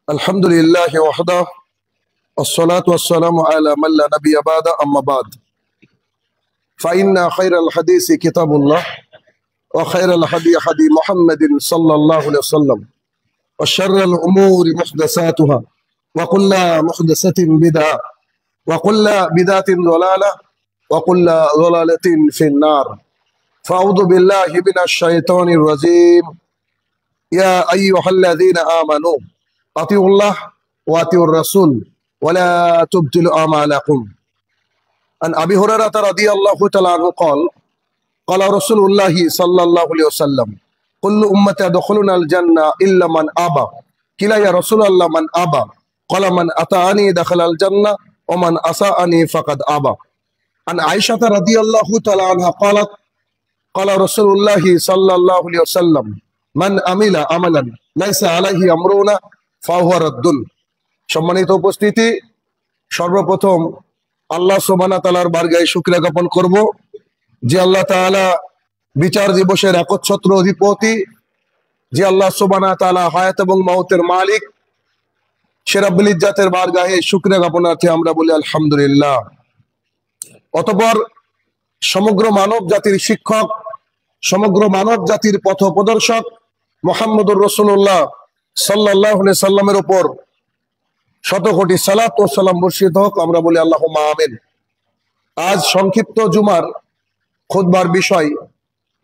الحمد لله وحده والصلاة والسلام على من لا نبي بعد أما بعد فإن خير الحديث كتاب الله وخير الهدي هدي محمد صلى الله عليه وسلم وشر الأمور محدثاتها وكل محدثة بدعة وكل بدعة ضلالة وكل ضلالة في النار فأعوذ بالله من الشيطان الرجيم يا أيها الذين آمنوا أطيعوا الله وأطيعوا الرسول ولا تبطلوا أعمالكم عن أبي هريرة رضي الله تعالى عنه قال رسول الله صلى الله عليه وسلم كل أمة يدخلون الجنة إلا من أبى قيل يا رسول الله من أبى قال من أطاعني دخل الجنة ومن أساءني فقد أبى عن عائشة رضي الله تعالى عنها قالت قال رسول الله صلى الله عليه وسلم من عمل عملا ليس عليه أمرنا فهو رد। সম্মানিত উপস্থিতি, সর্বপ্রথম আল্লাহ সুবহানাহু ওয়া তাআলার বারগাহে শুকরিয়া জ্ঞাপন করব যে আল্লাহ তাআলা বিচার দিবসের একচ্ছত্র অধিপতি, যে আল্লাহ সুবহানাহু ওয়া তাআলা হায়াত এবং মওতের মালিক, সে রব্বুল ইজ্জাতের বারগাহে শুকরিয়া জ্ঞাপনার্থে আমরা বলি আলহামদুলিল্লাহ। অতঃপর সমগ্র মানব জাতির শিক্ষক, সমগ্র মানব জাতির পথ প্রদর্শক মুহাম্মদুর রাসূলুল্লাহ সাল্লাল্লাহু আলাইহি সাল্লামের উপর শত কোটি সালাত ও সালাম বর্ষিত হোক, আমরা বলি আল্লাহুম্মা আমিন। আজ সংক্ষিপ্ত জুমার খুতবার বিষয়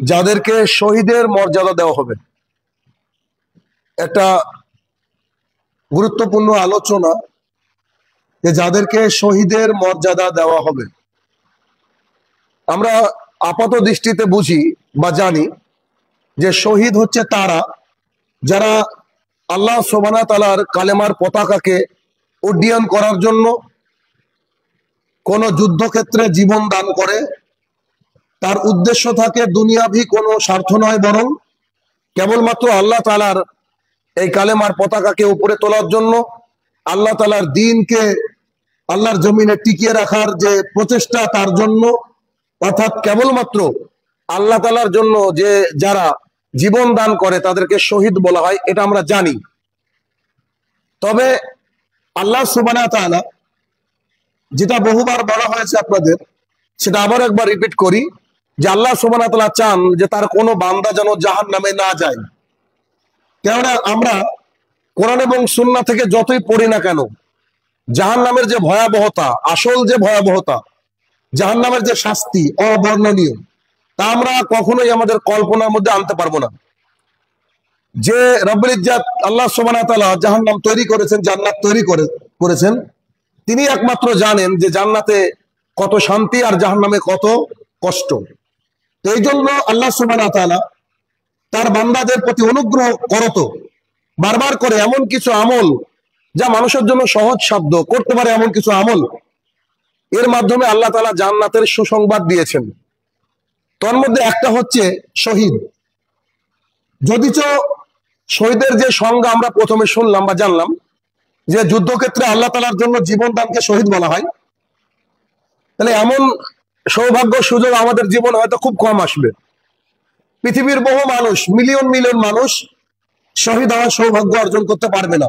যাদেরকে শহীদের মর্যাদা দেওয়া হবে। একটা গুরুত্বপূর্ণ আলোচনা যে যাদেরকে শহীদের মর্যাদা দেওয়া হবে। আমরা আপাত দৃষ্টিতে বুঝি বা জানি যে শহীদ হচ্ছে তারা যারা আল্লাহ সুবহানাহু ওয়া তাআলার কালেমার পতাকাকে উড্ডয়ন করার জন্য কোন যুদ্ধক্ষেত্রে জীবন দান করে। তার উদ্দেশ্য থাকে দুনিয়াভি কোনো স্বার্থ নয়, বরং কেবলমাত্র আল্লাহ তাআলার এই কালেমার পতাকাকে উপরে তোলার জন্য, আল্লাহ তাআলার দ্বীনকে আল্লাহর জমিনে টিকিয়ে রাখার যে প্রচেষ্টা তার জন্য, অর্থাৎ কেবলমাত্র আল্লাহ তাআলার জন্য যে যারা জীবন দান করে তাদেরকে শহীদ বলা হয়, এটা আমরা জানি। তবে আল্লাহ সুবহানাহু ওয়া তাআলা যেটা বহুবার বলা হয়েছে আপনাদের, সেটা আবার একবার রিপিট করি যে আল্লাহ সুবহানাহু ওয়া তাআলা চান যে তার কোনো বান্দা যেন জাহান্নামে না যায়। কেননা আমরা কোরআন এবং সুন্নাহ থেকে যতই পড়ি না কেন, জাহান্নামের যে ভয়াবহতা, আসল যে ভয়াবহতা, জাহান্নামের যে শাস্তি অবর্ণনীয়, তা আমরা কখনোই আমাদের কল্পনার মধ্যে আনতে পারবো না। যে রব্বুল ইজ্জাত আল্লাহ সুবহানাহু ওয়া তাআলা জাহান্নাম তৈরি করেছেন, জান্নাত তৈরি করেছেন, তিনি একমাত্র জানেন যে জান্নাতে কত শান্তি আর জাহান্নামে কত কষ্ট। তো এই জন্য আল্লাহ সুবহানাহু ওয়া তাআলা তার বান্দাদের প্রতি অনুগ্রহ করত বারবার করে এমন কিছু আমল যা মানুষের জন্য সহজ সাধ্য করতে পারে, এমন কিছু আমল এর মাধ্যমে আল্লাহ তাআলা জান্নাতের সুসংবাদ দিয়েছেন। তার মধ্যে একটা হচ্ছে শহীদ। যদিচ শহীদের যে সংজ্ঞা আমরা প্রথমে শুনলাম বা জানলাম যে যুদ্ধক্ষেত্রে আল্লাহ তাআলার জন্য জীবন দানকে শহীদ বলা হয়, তাহলে এমন সৌভাগ্য সুযোগ আমাদের জীবনে হয়তো খুব কম আসবে। পৃথিবীর বহু মানুষ, মিলিয়ন মিলিয়ন মানুষ শহীদ হওয়ার সৌভাগ্য অর্জন করতে পারবে না।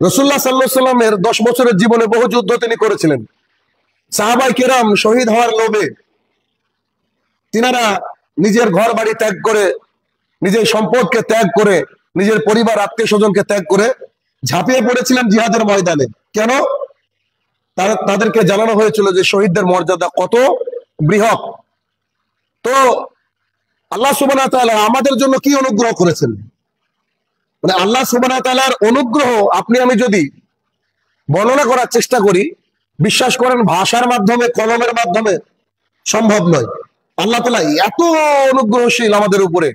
রাসূলুল্লাহ সাল্লাল্লাহু আলাইহি ওয়াসাল্লামের 10 বছরের জীবনে বহু যুদ্ধ তিনি করেছিলেন। সাহাবায়ে কেরাম শহীদ হওয়ার লোভে তিনারা নিজের ঘর বাড়ি ত্যাগ করে, নিজের সম্পদকে ত্যাগ করে, নিজের পরিবার আত্মীয় স্বজনকে ত্যাগ করে ঝাঁপিয়ে পড়েছিলেন জিহাদের ময়দানে। কেন? তাদেরকে জানানো হয়েছিল যে শহীদদের মর্যাদা কত বৃহৎ। তো আল্লাহ সুবহানাহু ওয়া তাআলা আমাদের জন্য কি অনুগ্রহ করেছেন, মানে আল্লাহ সুবহানাহু ওয়া তাআলার অনুগ্রহ আপনি আমি যদি বর্ণনা করার চেষ্টা করি, বিশ্বাস করেন ভাষার মাধ্যমে, কলমের মাধ্যমে সম্ভব নয়। আল্লাহ তাআলা এত অনুগ্রহশীল আমাদের উপরে।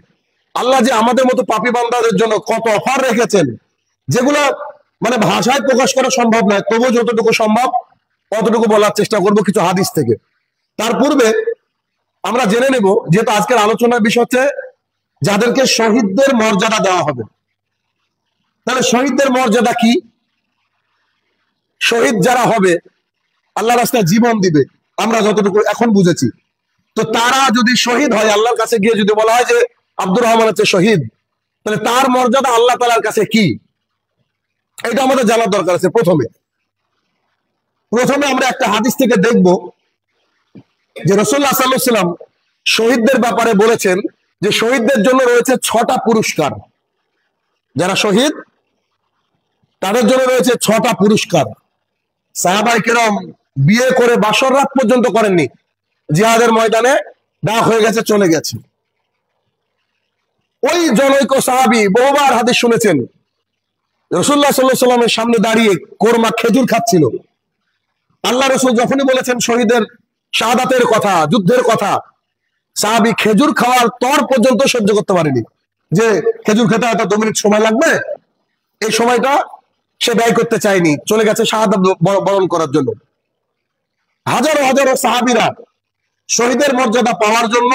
আল্লাহ যে আমাদের মতো পাপী বান্দাদের জন্য কত অফার রেখেছেন, যেগুলো মানে ভাষায় প্রকাশ করা সম্ভব নয়, তবু যতটুকু সম্ভব ততটুকু বলার চেষ্টা করব কিছু হাদিস থেকে। তার পূর্বে আমরা জেনে নেব, যেহেতু আজকের আলোচনার বিষয় হচ্ছে যাদেরকে শহীদদের মর্যাদা দেওয়া হবে, তাহলে শহীদদের মর্যাদা কি? শহীদ যারা হবে, আল্লাহর রাস্তায় জীবন দিবে, আমরা যতটুকু এখন বুঝেছি, তো তারা যদি শহীদ হয়, আল্লাহর কাছে গিয়ে যদি বলা হয় যে আব্দুর রহমান হচ্ছে শহীদ, তাহলে তার মর্যাদা আল্লাহ তাআলার কাছে কি? এটা আমাদের জানার দরকার আছে। প্রথমে আমরা একটা হাদিস থেকে দেখব যে রাসূলুল্লাহ সাল্লাল্লাহু আলাইহি ওয়াসাল্লাম শহীদদের ব্যাপারে বলেছেন যে শহীদদের জন্য রয়েছে 6টা পুরস্কার। যারা শহীদ তাদের জন্য রয়েছে 6টা পুরস্কার। সাহাবায়ে কেরাম বিয়ে করে বাসর রাত পর্যন্ত করেননি, জিহাদের ময়দানে ডাক হয়ে গেছে, চলে গেছে। ওই জনৈক সাহাবী বহুবার হাদিস শুনেছেন, রাসূলুল্লাহ সাল্লাল্লাহু আলাইহি ওয়াসাল্লামের সামনে দাঁড়িয়ে কোরমা খেজুর খাচ্ছিল। আল্লাহ রাসূল যখনই বলেছেন শহীদের শাহাদাতের কথা, যুদ্ধের কথা, সাহাবী খেজুর খাওয়ার তর পর্যন্ত সহ্য করতে পারেনি, যে খেজুর খেতে হয়তো 2 মিনিট সময় লাগবে, এই সময়টা সে ব্যয় করতে চায়নি, চলে গেছে শাহাদাত বরণ করার জন্য। হাজারো হাজারো সাহাবীরা শহীদের মর্যাদা পাওয়ার জন্য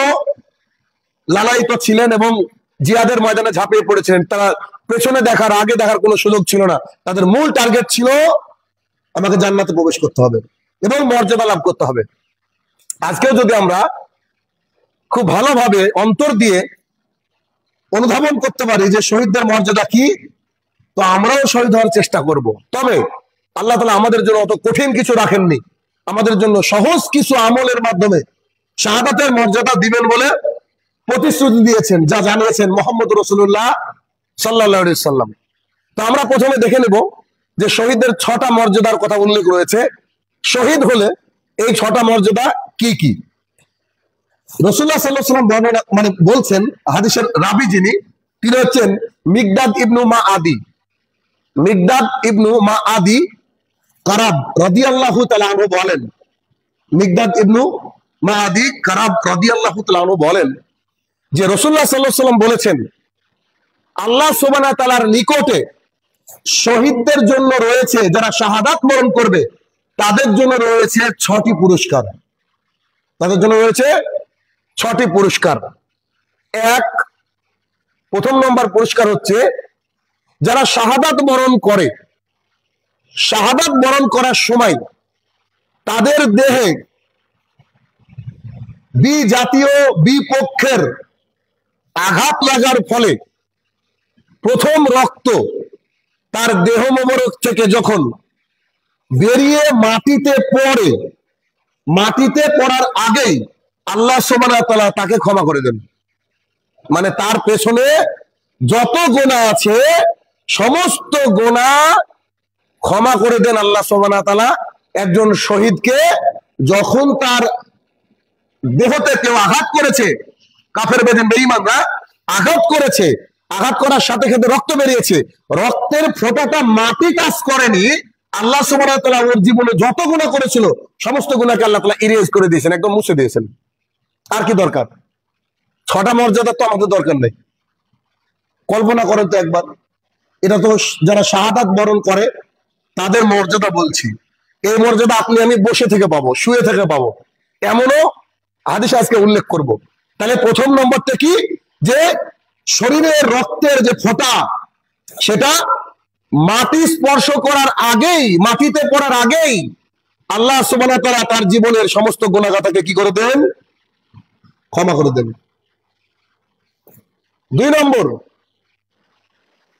লালায়িত ছিলেন এবং জিহাদের ময়দানে ঝাঁপিয়ে পড়েছিলেন। তারা পেছনে দেখার, আগে দেখার কোনো সুযোগ ছিল না। তাদের মূল টার্গেট ছিল আমাকে জান্নাতে প্রবেশ করতে হবে এবং মর্যাদা লাভ করতে হবে। আজকেও যদি আমরা খুব ভালোভাবে অন্তর দিয়ে অনুধাবন করতে পারি যে শহীদদের মর্যাদা কি, তো আমরাও শহীদ হওয়ার চেষ্টা করব। তবে আল্লাহ তাআলা আমাদের জন্য অত কঠিন কিছু রাখেননি, আমাদের জন্য সহজ কিছু আমলের মাধ্যমে শাহাদাতের মর্যাদা দিবেন বলে প্রতিশ্রুতি দিয়েছেন, যা জানিয়েছেন মুহাম্মদ রাসূলুল্লাহ সাল্লাল্লাহু আলাইহি সাল্লাম। তো আমরা প্রথমে দেখে নেব যে শহীদদের 6টা মর্যাদার কথা উল্লেখ রয়েছে। শহীদ হলে এই 6টা মর্যাদা কি কি? রাসূলুল্লাহ সাল্লাল্লাহু আলাইহি সাল্লাম বলছেন, হাদিসের রাবী তিনি হচ্ছেন মিকদাদ ইবনু মা আদি কারাব রাদিয়াল্লাহু তাআলা আনহু বলেন, মিকদাদ ইবনু মা আদি কারাব রাদিয়াল্লাহু তাআলা আনহু বলেন যে রাসূলুল্লাহ সাল্লাল্লাহু আলাইহি সাল্লাম বলেছেন, আল্লাহ সুবহানাহু ওয়া তাআলার নিকটে শহীদদের জন্য রয়েছে, যারা শাহাদাত বরণ করবে তাদের জন্য রয়েছে 6টি পুরস্কার। তাদের জন্য রয়েছে 6টি পুরস্কার। প্রথম নম্বর পুরস্কার হচ্ছে, যারা শাহাদাত বরণ করে, শাহাদাত বরণ করার সময় তাদের দেহে জাতীয় বিপক্ষের আঘাত লাগার ফলে প্রথম রক্ত তার দেহ মোবারক থেকে যখন বেরিয়ে মাটিতে পড়ে, মাটিতে পড়ার আগেই আল্লাহ সুবহানাহু ওয়া তাআলা তাকে ক্ষমা করে দেন। মানে তার পেছনে যত গুনাহ আছে সমস্ত গুনাহ ক্ষমা করে দেন আল্লাহ সুবহানাহু ওয়া তাআলা একজন শহীদকে। যখন তার দেহতে কেউ আঘাত করেছে, কাফের বেঈমানরা আঘাত করেছে, আঘাত করার সাথে সাথে রক্ত বেরিয়েছে, রক্তের ফোঁটাটা মাটি টাচ করেনি, আল্লাহ সুবহানাহু ওয়া তাআলা ওর জীবনে যত গুনাহ করেছিল সমস্ত গুনাহকে আল্লাহ তাআলা ইরেজ করে দিয়েছেন, একদম মুছে দিয়েছেন। আর কি দরকার? 6টা মর্যাদা তো আমাদের দরকার নেই। কল্পনা করেন তো একবার, এটা তো যারা শাহাদাত বরণ করে তাদের মর্যাদা বলছি। এই মর্যাদা আপনি আমি বসে থেকে পাবো, শুয়ে থেকে পাবো, এমনও হাদিস আজকে উল্লেখ করব। তাহলে প্রথম নম্বরটা কি, যে শরীরের রক্তের যে ফোঁটা সেটা মাটি স্পর্শ করার আগেই, মাটিতে পড়ার আগেই আল্লাহ সুবহানাহু ওয়া তাআলা তার জীবনের সমস্ত গুনাহগাতাকে কি করে দেন? ক্ষমা করে দেন। 2 নম্বর,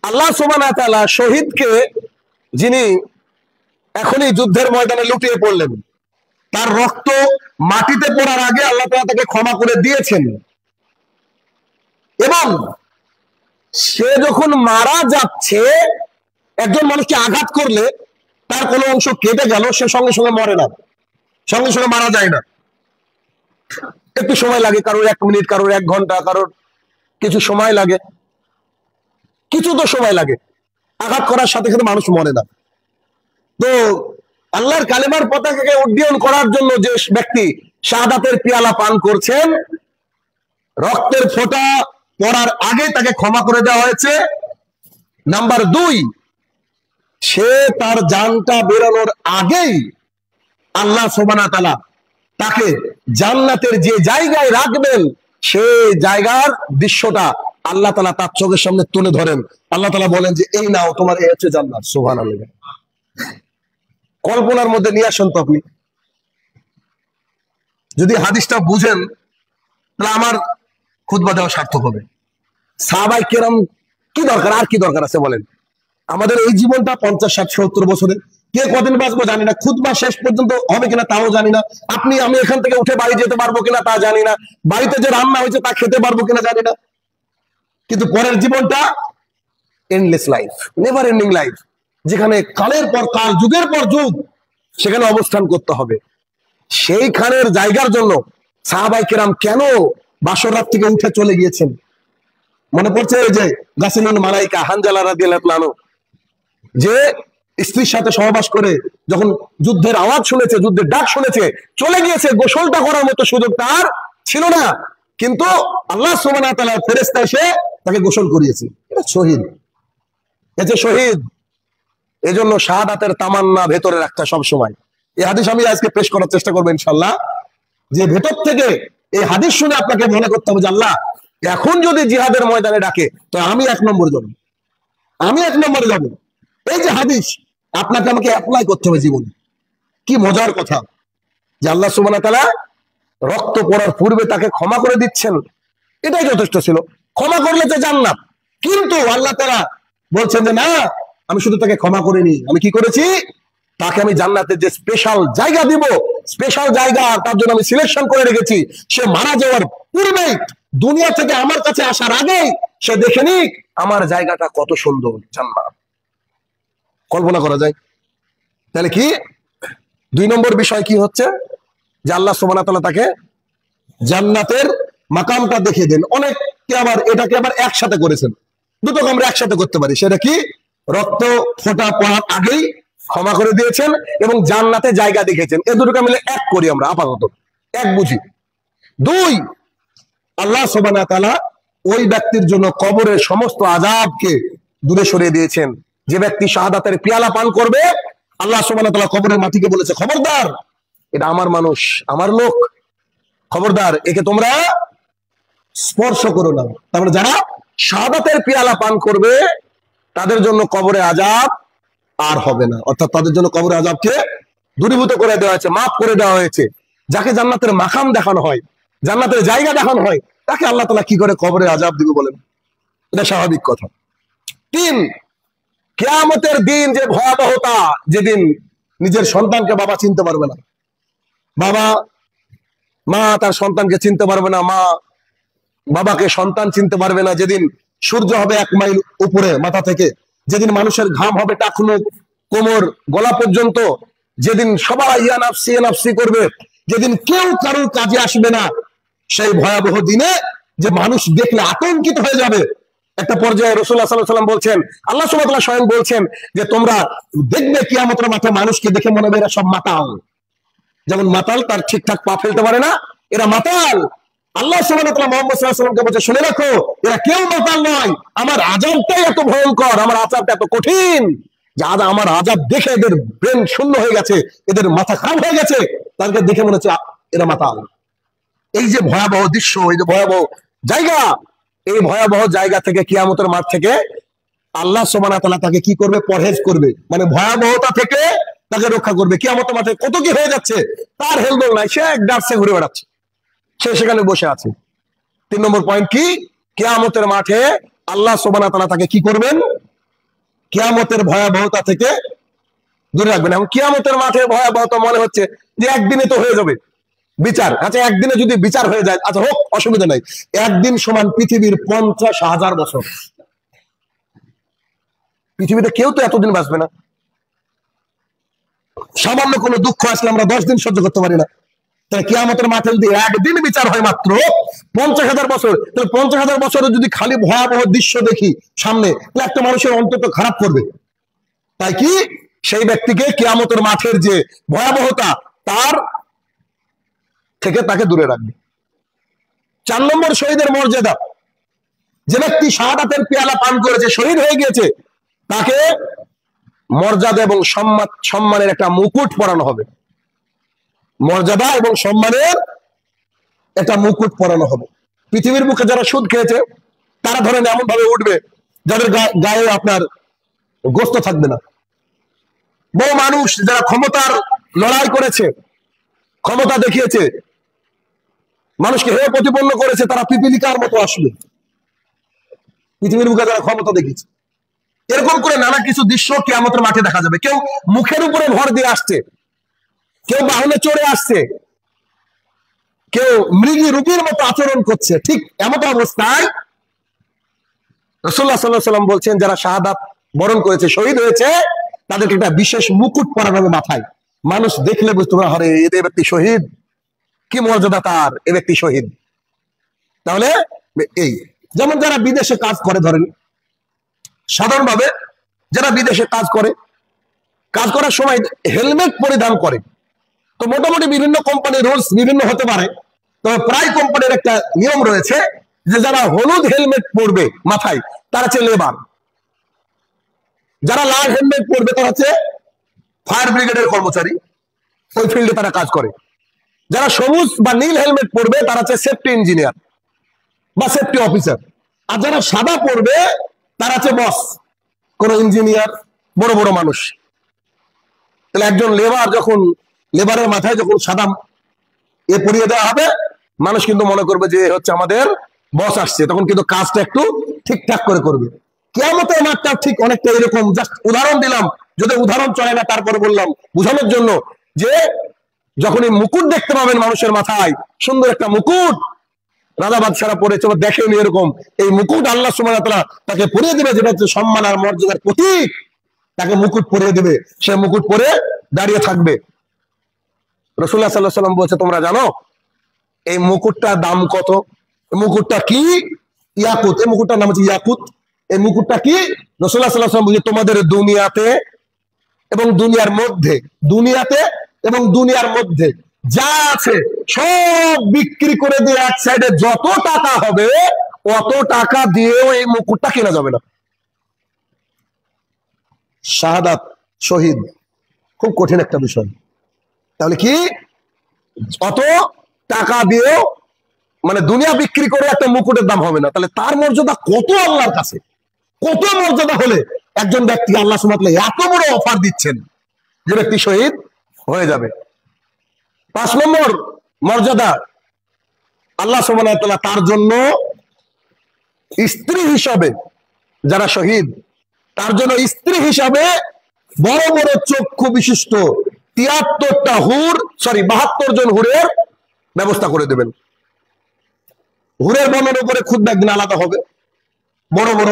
আল্লাহ সুবহানাহু ওয়া তাআলা শহীদকে, যিনি এখনই যুদ্ধের ময়দানে লুটিয়ে পড়লেন, তার রক্ত মাটিতে পড়ার আগে আল্লাহ তাআলা তাকে ক্ষমা করে দিয়েছেন, এবং সে যখন মারা যাচ্ছে, একজন মানুষকে আঘাত করলে তার কোনো অংশ কেটে গেল, সে সঙ্গে সঙ্গে মরে না, সঙ্গে সঙ্গে মারা যায় না, একটু সময় লাগে, কারোর 1 মিনিট, কারোর 1 ঘন্টা, কারোর কিছু সময় লাগে, কিছু তো সময় লাগে। আঘাত করার সাথে সাথে মানুষ মরে না। তো আল্লাহর কালেমার পতাকাকে উড্ডীয়ন করার জন্য যে ব্যক্তি শাহাদাতের পেয়ালা পান করছেন, রক্তের ফোঁটা পড়ার আগে তাকে ক্ষমা করে দেওয়া হয়েছে। নাম্বার 2, সে তার জানটা বেরোনোর আগেই আল্লাহ সুবহানাহু ওয়া তাআলা তাকে জান্নাতের যে জায়গায় রাখবেন, সেই জায়গার দৃশ্যটা আল্লাহ তাআলা তার চোখের সামনে তুলে ধরেন। আল্লাহ তাআলা বলেন যে এই নাও, তোমার এই হচ্ছে জান্নাত। সুবহানাল্লাহ। কল্পনার মধ্যে নিয়ে আসেন তো আপনি। যদি হাদিসটা বুঝেন তাহলে আমার খুতবা দেওয়া সার্থক হবে। সাহাবায়ে কেরাম কি দরকার, আর কি দরকার আছে বলেন? আমাদের এই জীবনটা 50, 60, 70 বছরের, কে কদিন বাঁচবো জানি না, খুতবা শেষ পর্যন্ত হবে কিনা তাও জানি না, আপনি আমি এখান থেকে উঠে বাড়ি যেতে পারবো কিনা তা জানি না, বাড়িতে যে রান্না হয়েছে তা খেতে পারবো কিনা জানি না। কিন্তু পরের জীবনটা endless life, never ending life, যেখানে কালের পর কাল, যুগের পর যুগ সেখানে অবস্থান করতে হবে। সেইখানের জায়গার জন্য সাহাবায়ে কেরাম কেন বাসর রাত থেকে উঠে চলে গিয়েছেন? মনে পড়ছে ওই যে গাসিলুল মালাইকা হানজালা রাদিয়াল্লাহু আনহু, যে স্ত্রীর সাথে সহবাস করে যখন যুদ্ধের আওয়াজ শুনেছে, যুদ্ধের ডাক শুনেছে, চলে গিয়েছে। গোসলটা করার মতো সুযোগ তার ছিল না, কিন্তু আল্লাহ সুবহানাহু ওয়া তাআলার ফেরেশতা এসে তাকে গোসল করিয়েছে। এটা শহীদ, এটা শহীদ। এজন্য শাহাদাতের তামান্না ভেতরে রাখতে সব সময়। এই হাদিস আমি আজকে পেশ করার চেষ্টা করবো ইনশাআল্লাহ, যে ভেতর থেকে এই হাদিস শুনে আপনাকে মনে করতে হবে যে আল্লাহ এখন যদি জিহাদের ময়দানে ডাকে তো আমি 1 নম্বরে যাব, আমি 1 নম্বরে যাব। এই যে হাদিস আপনাকে আমাকে অ্যাপ্লাই করতে হবে জীবনে। কি মজার কথা যে আল্লাহ সুবহানাহু ওয়া তাআলা রক্ত পড়ার পূর্বে তাকে ক্ষমা করে দিচ্ছেন, এটাই যথেষ্ট ছিল। ক্ষমা করলে তো জান্নাত, কিন্তু আল্লাহ তাআলা বলছেন যে না, আমি শুধু তাকে ক্ষমা করিনি, আমি কি করেছি, তাকে আমি জান্নাতের যে স্পেশাল জায়গা দিব, স্পেশাল জায়গা তার জন্য আমি সিলেকশন করে রেখেছি। সে মারা যাওয়ার পূর্বেই, দুনিয়া থেকে আমার কাছে আসার আগেই সে দেখে নিক আমার জায়গাটা কত সুন্দর, জান্নাত। কল্পনা করা যায়? তাহলে কি 2 নম্বর বিষয় কি হচ্ছে, যে আল্লাহ সুবহানাহু ওয়া তাআলা তাকে জান্নাতের মাকামটা দেখিয়ে দেন। অনেকে আবার এটাকে আবার একসাথে করেছেন, দুটোকে আমরা একসাথে করতে পারি। সেটা কি, রক্ত ফোঁটা পড়ার আগেই ক্ষমা করে দিয়েছেন এবং জান্নাতে জায়গা দেখেছেন, এ দুটোকে মিলে এক করি আমরা, আপাতত এক বুঝি। 2, আল্লাহ সুবহানাহু ওয়া তাআলা ওই ব্যক্তির জন্য কবরের সমস্ত আযাবকে দূরে সরিয়ে দিয়েছেন। যে ব্যক্তি শাহাদাতের পেয়ালা পান করবে, আল্লাহ সুবহানাহু ওয়া তাআলা কবরের মাটিকে বলেছে খবরদার, এটা আমার মানুষ, আমার লোক, খবরদার একে তোমরা স্পর্শ করো না। তারপরে যারা শাহাদাতের পেয়ালা পান করবে তাদের জন্য কবরে আযাব আর হবে না, অর্থাৎ তাদের জন্য কবরে আযাবকে দূরীভূত করে দেওয়া হয়েছে, মাফ করে দেওয়া হয়েছে। যাকে জান্নাতের মাকাম দেখানো হয়, জান্নাতের জায়গা দেখানো হয়, তাকে আল্লাহ তাআলা কি করে কবরে আযাব দিবে বলেন? এটা স্বাভাবিক কথা। 3, কিয়ামতের দিন যে ভয়াবহতা, যেদিন নিজের সন্তানকে বাবা চিনতে পারবে না, বাবা মা তার সন্তানকে চিনতে পারবে না, মা বাবাকে সন্তান চিনতে পারবে না, যেদিন সূর্য হবে 1 মাইল উপরে মাথা থেকে, যেদিন মানুষের ঘাম হবে টাকনু কোমর গলা পর্যন্ত, যেদিন সবাই ইয়া নাফসি ইয়া নাফসি করবে, যেদিন কেউ কারোর কাজে আসবে না, সেই ভয়াবহ দিনে যে মানুষ দেখলে আতঙ্কিত হয়ে যাবে। একটা পর্যায়ে রাসূলুল্লাহ সাল্লাল্লাহু আলাইহি ওয়াসাল্লাম বলছেন, আল্লাহ সুবহানাহু ওয়া তাআলা স্বয়ং বলছেন যে তোমরা দেখবে কিয়ামতের মাঠে মানুষকে দেখে মনে হবে এরা সব মাতাল। যেমন মাতাল তার ঠিকঠাক পা ফেলতে পারে না, এরা মাতাল। আল্লাহ সুবহানাহু ওয়া তাআলা মুহাম্মদ সাল্লাল্লাহু আলাইহি ওয়াসাল্লামকে বলছে, শুনে রাখো এরা কেউ মাতাল নয়, আমার আযাবটাই এত ভয়ঙ্কর, আমার আযাবটা এত কঠিন যে আমার আযাব দেখে এদের ব্রেন শূন্য হয়ে গেছে, এদের মাথা খারাপ হয়ে গেছে, তাদেরকে দেখে মনে হচ্ছে এরা মাতাল। এই যে ভয়াবহ দৃশ্য, এই যে ভয়াবহ জায়গা, এই ভয়াবহ জায়গা থেকে, কিয়ামতের মাঠ থেকে আল্লাহ সুবহানাহু ওয়া তাআলা তাকে কি করবে, পরহেজ করবে, মানে ভয়াবহতা থেকে তাকে রক্ষা করবে। কিয়ামতের মাঠে কত কি হয়ে যাচ্ছে তার হেলদোল নাই, সে এক ডার্সে ঘুরে বেড়াচ্ছে, সে সেখানে বসে আছে। 3 নম্বর পয়েন্ট কি, কিয়ামতের মাঠে আল্লাহ সুবহানাহু ওয়া তাআলা তাকে কি করবেন, কিয়ামতের ভয়াবহতা থেকে দূরে রাখবেন। এবং কিয়ামতের মাঠে ভয়াবহতা মনে হচ্ছে যে একদিনে তো হয়ে যাবে বিচার। আচ্ছা একদিনে যদি বিচার হয়ে যায়, আচ্ছা হোক, অসুবিধা নাই। একদিন সমান পৃথিবীর 50,000 বছর। পৃথিবীতে কেউ তো এতদিন বাঁচবে না। সামান্য কোনো দুঃখ আসলে আমরা 10 দিন সহ্য করতে পারি না, তাহলে কিয়ামতের মাঠে যদি একদিন বিচার হয় মাত্র 50,000 বছর, তাহলে 50,000 বছরে যদি খালি ভয়াবহ দৃশ্য দেখি সামনে, তাহলে একটা মানুষের অন্তত খারাপ করবে। তাই কি সেই ব্যক্তিকে কিয়ামতের মাঠের যে ভয়াবহতা তার থেকে তাকে দূরে রাখবে। 4 নম্বর শহীদের মর্যাদা, যে ব্যক্তি শাহাদাতের পেয়ালা পান করেছে, শহীদ হয়ে গিয়েছে, তাকে মর্যাদা এবং সম্মানের একটা মুকুট পরানো হবে। মর্যাদা এবং সম্মানের একটা মুকুট পরানো হবে। পৃথিবীর বুকে যারা সুদ খেয়েছে তারা ধরেন এমন ভাবে উঠবে যাদের গায়ে আপনার গোস্ত থাকবে না। বহু মানুষ যারা ক্ষমতার লড়াই করেছে, ক্ষমতা দেখিয়েছে, মানুষকে হেয় প্রতিপন্ন করেছে, তারা পিপিলিকার মতো আসবে। পৃথিবীর বুকে যারা ক্ষমতা দেখিয়েছে, এরকম করে নানা কিছু দৃশ্য কিয়ামতের মাঠে দেখা যাবে। কেউ মুখের উপরে ভর দিয়ে আসছে, কেউ বাহনে চড়ে আসছে, কেউ মৃগী রূপীর মতো আচরণ করছে। ঠিক এমন অবস্থায় রাসূলুল্লাহ সাল্লাল্লাহু আলাইহি ওয়াসাল্লাম বলছেন, যারা শাহাদাত বরণ করেছে, শহীদ হয়েছে, তাদেরকে একটা বিশেষ মুকুট পরানো হবে মাথায়। মানুষ দেখলে বুঝতে পারে, আরে এ ব্যক্তি শহীদ, কি মর্যাদা তার, এ ব্যক্তি শহীদ। তাহলে এই যেমন যারা বিদেশে কাজ করে, ধরেন সাধারণভাবে যারা বিদেশে কাজ করে, কাজ করার সময় হেলমেট পরিধান করে। তো মোটামুটি বিভিন্ন কোম্পানির রুলস বিভিন্ন হতে পারে, তবে প্রায় কোম্পানির একটা নিয়ম রয়েছে যে যারা হলুদ হেলমেট পরবে মাথায়, তারা হচ্ছে লেবার। যারা লাল হেলমেট পরবে তারা হচ্ছে ফায়ার ব্রিগেডের কর্মচারী, ওই ফিল্ডে তারা কাজ করে। যারা সবুজ বা নীল হেলমেট পরবে তারা হচ্ছে সেফটি ইঞ্জিনিয়ার বা সেফটি অফিসার। আর যারা সাদা পরবে তারা হচ্ছে বস, কোন ইঞ্জিনিয়ার, বড় বড় মানুষ। তাহলে একজন লেবার যখন, লেবারের মাথায় যখন সাদা এ পরিয়ে দেওয়া হবে, মানুষ কিন্তু মনে করবে যে হচ্ছে আমাদের বস আসছে, তখন কিন্তু কাজটা একটু ঠিকঠাক করে করবে। কিয়ামতের মাঠটা ঠিক অনেকটা এরকম। জাস্ট উদাহরণ দিলাম, যদি উদাহরণ চলে না তারপরে বললাম বোঝানোর জন্য, যে যখন এই মুকুট দেখতে পাবেন মানুষের মাথায়, সুন্দর একটা মুকুট রাজা বাদশারা পড়েছে, দেখেনি এরকম, এই মুকুট আল্লাহ সুবহানাহু ওয়া তাআলা তাকে পরিয়ে দিবে, যেটা হচ্ছে সম্মান আর মর্যাদার প্রতীক। তাকে মুকুট পরিয়ে দিবে, সে মুকুট পরে দাঁড়িয়ে থাকবে। রাসূলুল্লাহ সাল্লাল্লাহু আলাইহি ওয়াসাল্লাম বলছে, তোমরা জানো এই মুকুটটার দাম কত? মুকুটটা কি? ইয়াকুত। এই মুকুটটার নাম হচ্ছে ইয়াকুত। এই মুকুটটা কি? রাসূলুল্লাহ সাল্লাল্লাহু আলাইহি ওয়াসাল্লাম বলছে, তোমাদের দুনিয়াতে এবং দুনিয়ার মধ্যে, দুনিয়াতে এবং দুনিয়ার মধ্যে যা আছে সব বিক্রি করে দিয়ে এক সাইডে যত টাকা হবে, অত টাকা দিয়েও এই মুকুটটা কেনা যাবে না। শাহাদাত, শহীদ, খুব কঠিন একটা বিষয়। তাহলে কি অত টাকা দিয়েও, মানে দুনিয়া বিক্রি করে একটা মুকুটের দাম হবে না? তাহলে তার মর্যাদা কত আল্লাহর কাছে, কত মর্যাদা হলে একজন ব্যক্তি আল্লাহ সুবহানাহু ওয়া তাআলা এত বড় অফার দিচ্ছেন যে ব্যক্তি শহীদ হয়ে যাবে। 5 নম্বর মর্যাদা, আল্লাহ সুবহানাহু ওয়া তাআলা তার জন্য স্ত্রী হিসাবে, যারা শহীদ তার জন্য স্ত্রী হিসাবে বড় বড় চক্ষু বিশিষ্ট 72 জন হুরের ব্যবস্থা করে দেবেন। হুরের বর্ণনার উপরে খুতবা একদিন আলাদা হবে। বড় বড়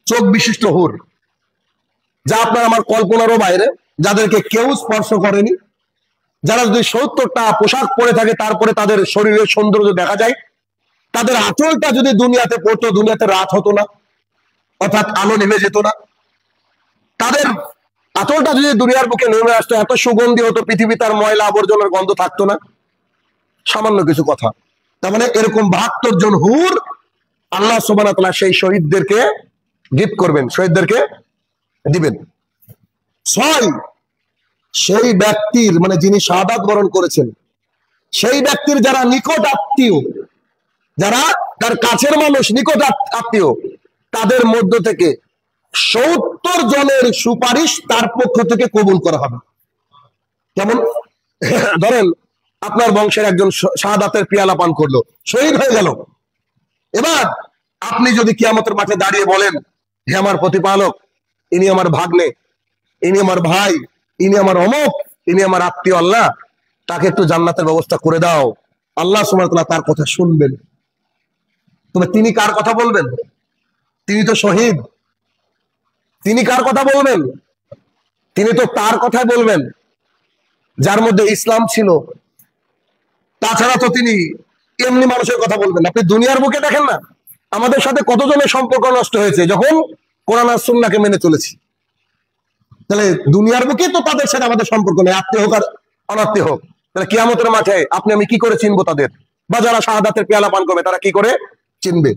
চোখ বিশিষ্ট হুর, যা আপনার আমার কল্পনারও বাইরে, যাদেরকে কেউ স্পর্শ করেনি, যারা যদি 70টা পোশাক পরে থাকে তারপরে তাদের শরীরের সৌন্দর্য দেখা যায়, তাদের আঁচলটা যদি দুনিয়াতে পড়তো, দুনিয়াতে রাত হতো না, অর্থাৎ আলো নেমে যেত না। তাদের আঁচলটা যদি দুনিয়ার বুকে নেমে আসতো, এত সুগন্ধি হতো, পৃথিবী তার ময়লা আবর্জনার গন্ধ থাকতো না। সামান্য কিছু কথা। তার মানে এরকম 72 জন হুর আল্লাহ সুবহানাহু ওয়া তাআলা সেই শহীদদেরকে গিফট করবেন, শহীদদেরকে দিবেন। 6, সেই ব্যক্তির, মানে যিনি শাহাদাত বরণ করেছেন, সেই ব্যক্তির যারা নিকট আত্মীয়, যারা তার কাছের মানুষ, নিকট আত্মীয়, তাদের মধ্য থেকে 70 জনের সুপারিশ তার পক্ষ থেকে কবুল করা হবে। কেমন? ধরেন আপনার বংশের একজন শাহাদাতের পিয়ালা পান করলো, শহীদ হয়ে গেল। এবার আপনি যদি কিয়ামতের মাঠে দাঁড়িয়ে বলেন, হে আমার প্রতিপালক, ইনি আমার ভাগ্নে, ইনি আমার ভাই, ইনি আমার অমুক, ইনি আমার আত্মীয়, আল্লাহ তাকে একটু জান্নাতের ব্যবস্থা করে দাও, আল্লাহ সুবহানাহু ওয়া তাআলা তার কথা শুনবেন। তবে তিনি কার কথা বলবেন? তিনি তো শহীদ। তিনি কার কথা বলবেন? তিনি তো তার কথাই বলবেন যার মধ্যে ইসলাম ছিল। তাছাড়া তো তিনি এমনি মানুষের কথা বলবেন। আপনি দুনিয়ার বুকে দেখেন না আমাদের সাথে কতজনের সম্পর্ক নষ্ট হয়েছে যখন কোরআন আর সুন্নাহকে মেনে চলেছি। তাহলে দুনিয়ার বুকে তো তাদের সাথে আমাদের সম্পর্ক নেই, আত্মীয় হোক আর অনাত্মীয় হোক। তাহলে কিয়ামতের মাঠে আপনি আমি কি করে চিনবো তাদের? বা যারা শাহাদাতের পেয়ালা পান করবে তারা কি করে চিনবে?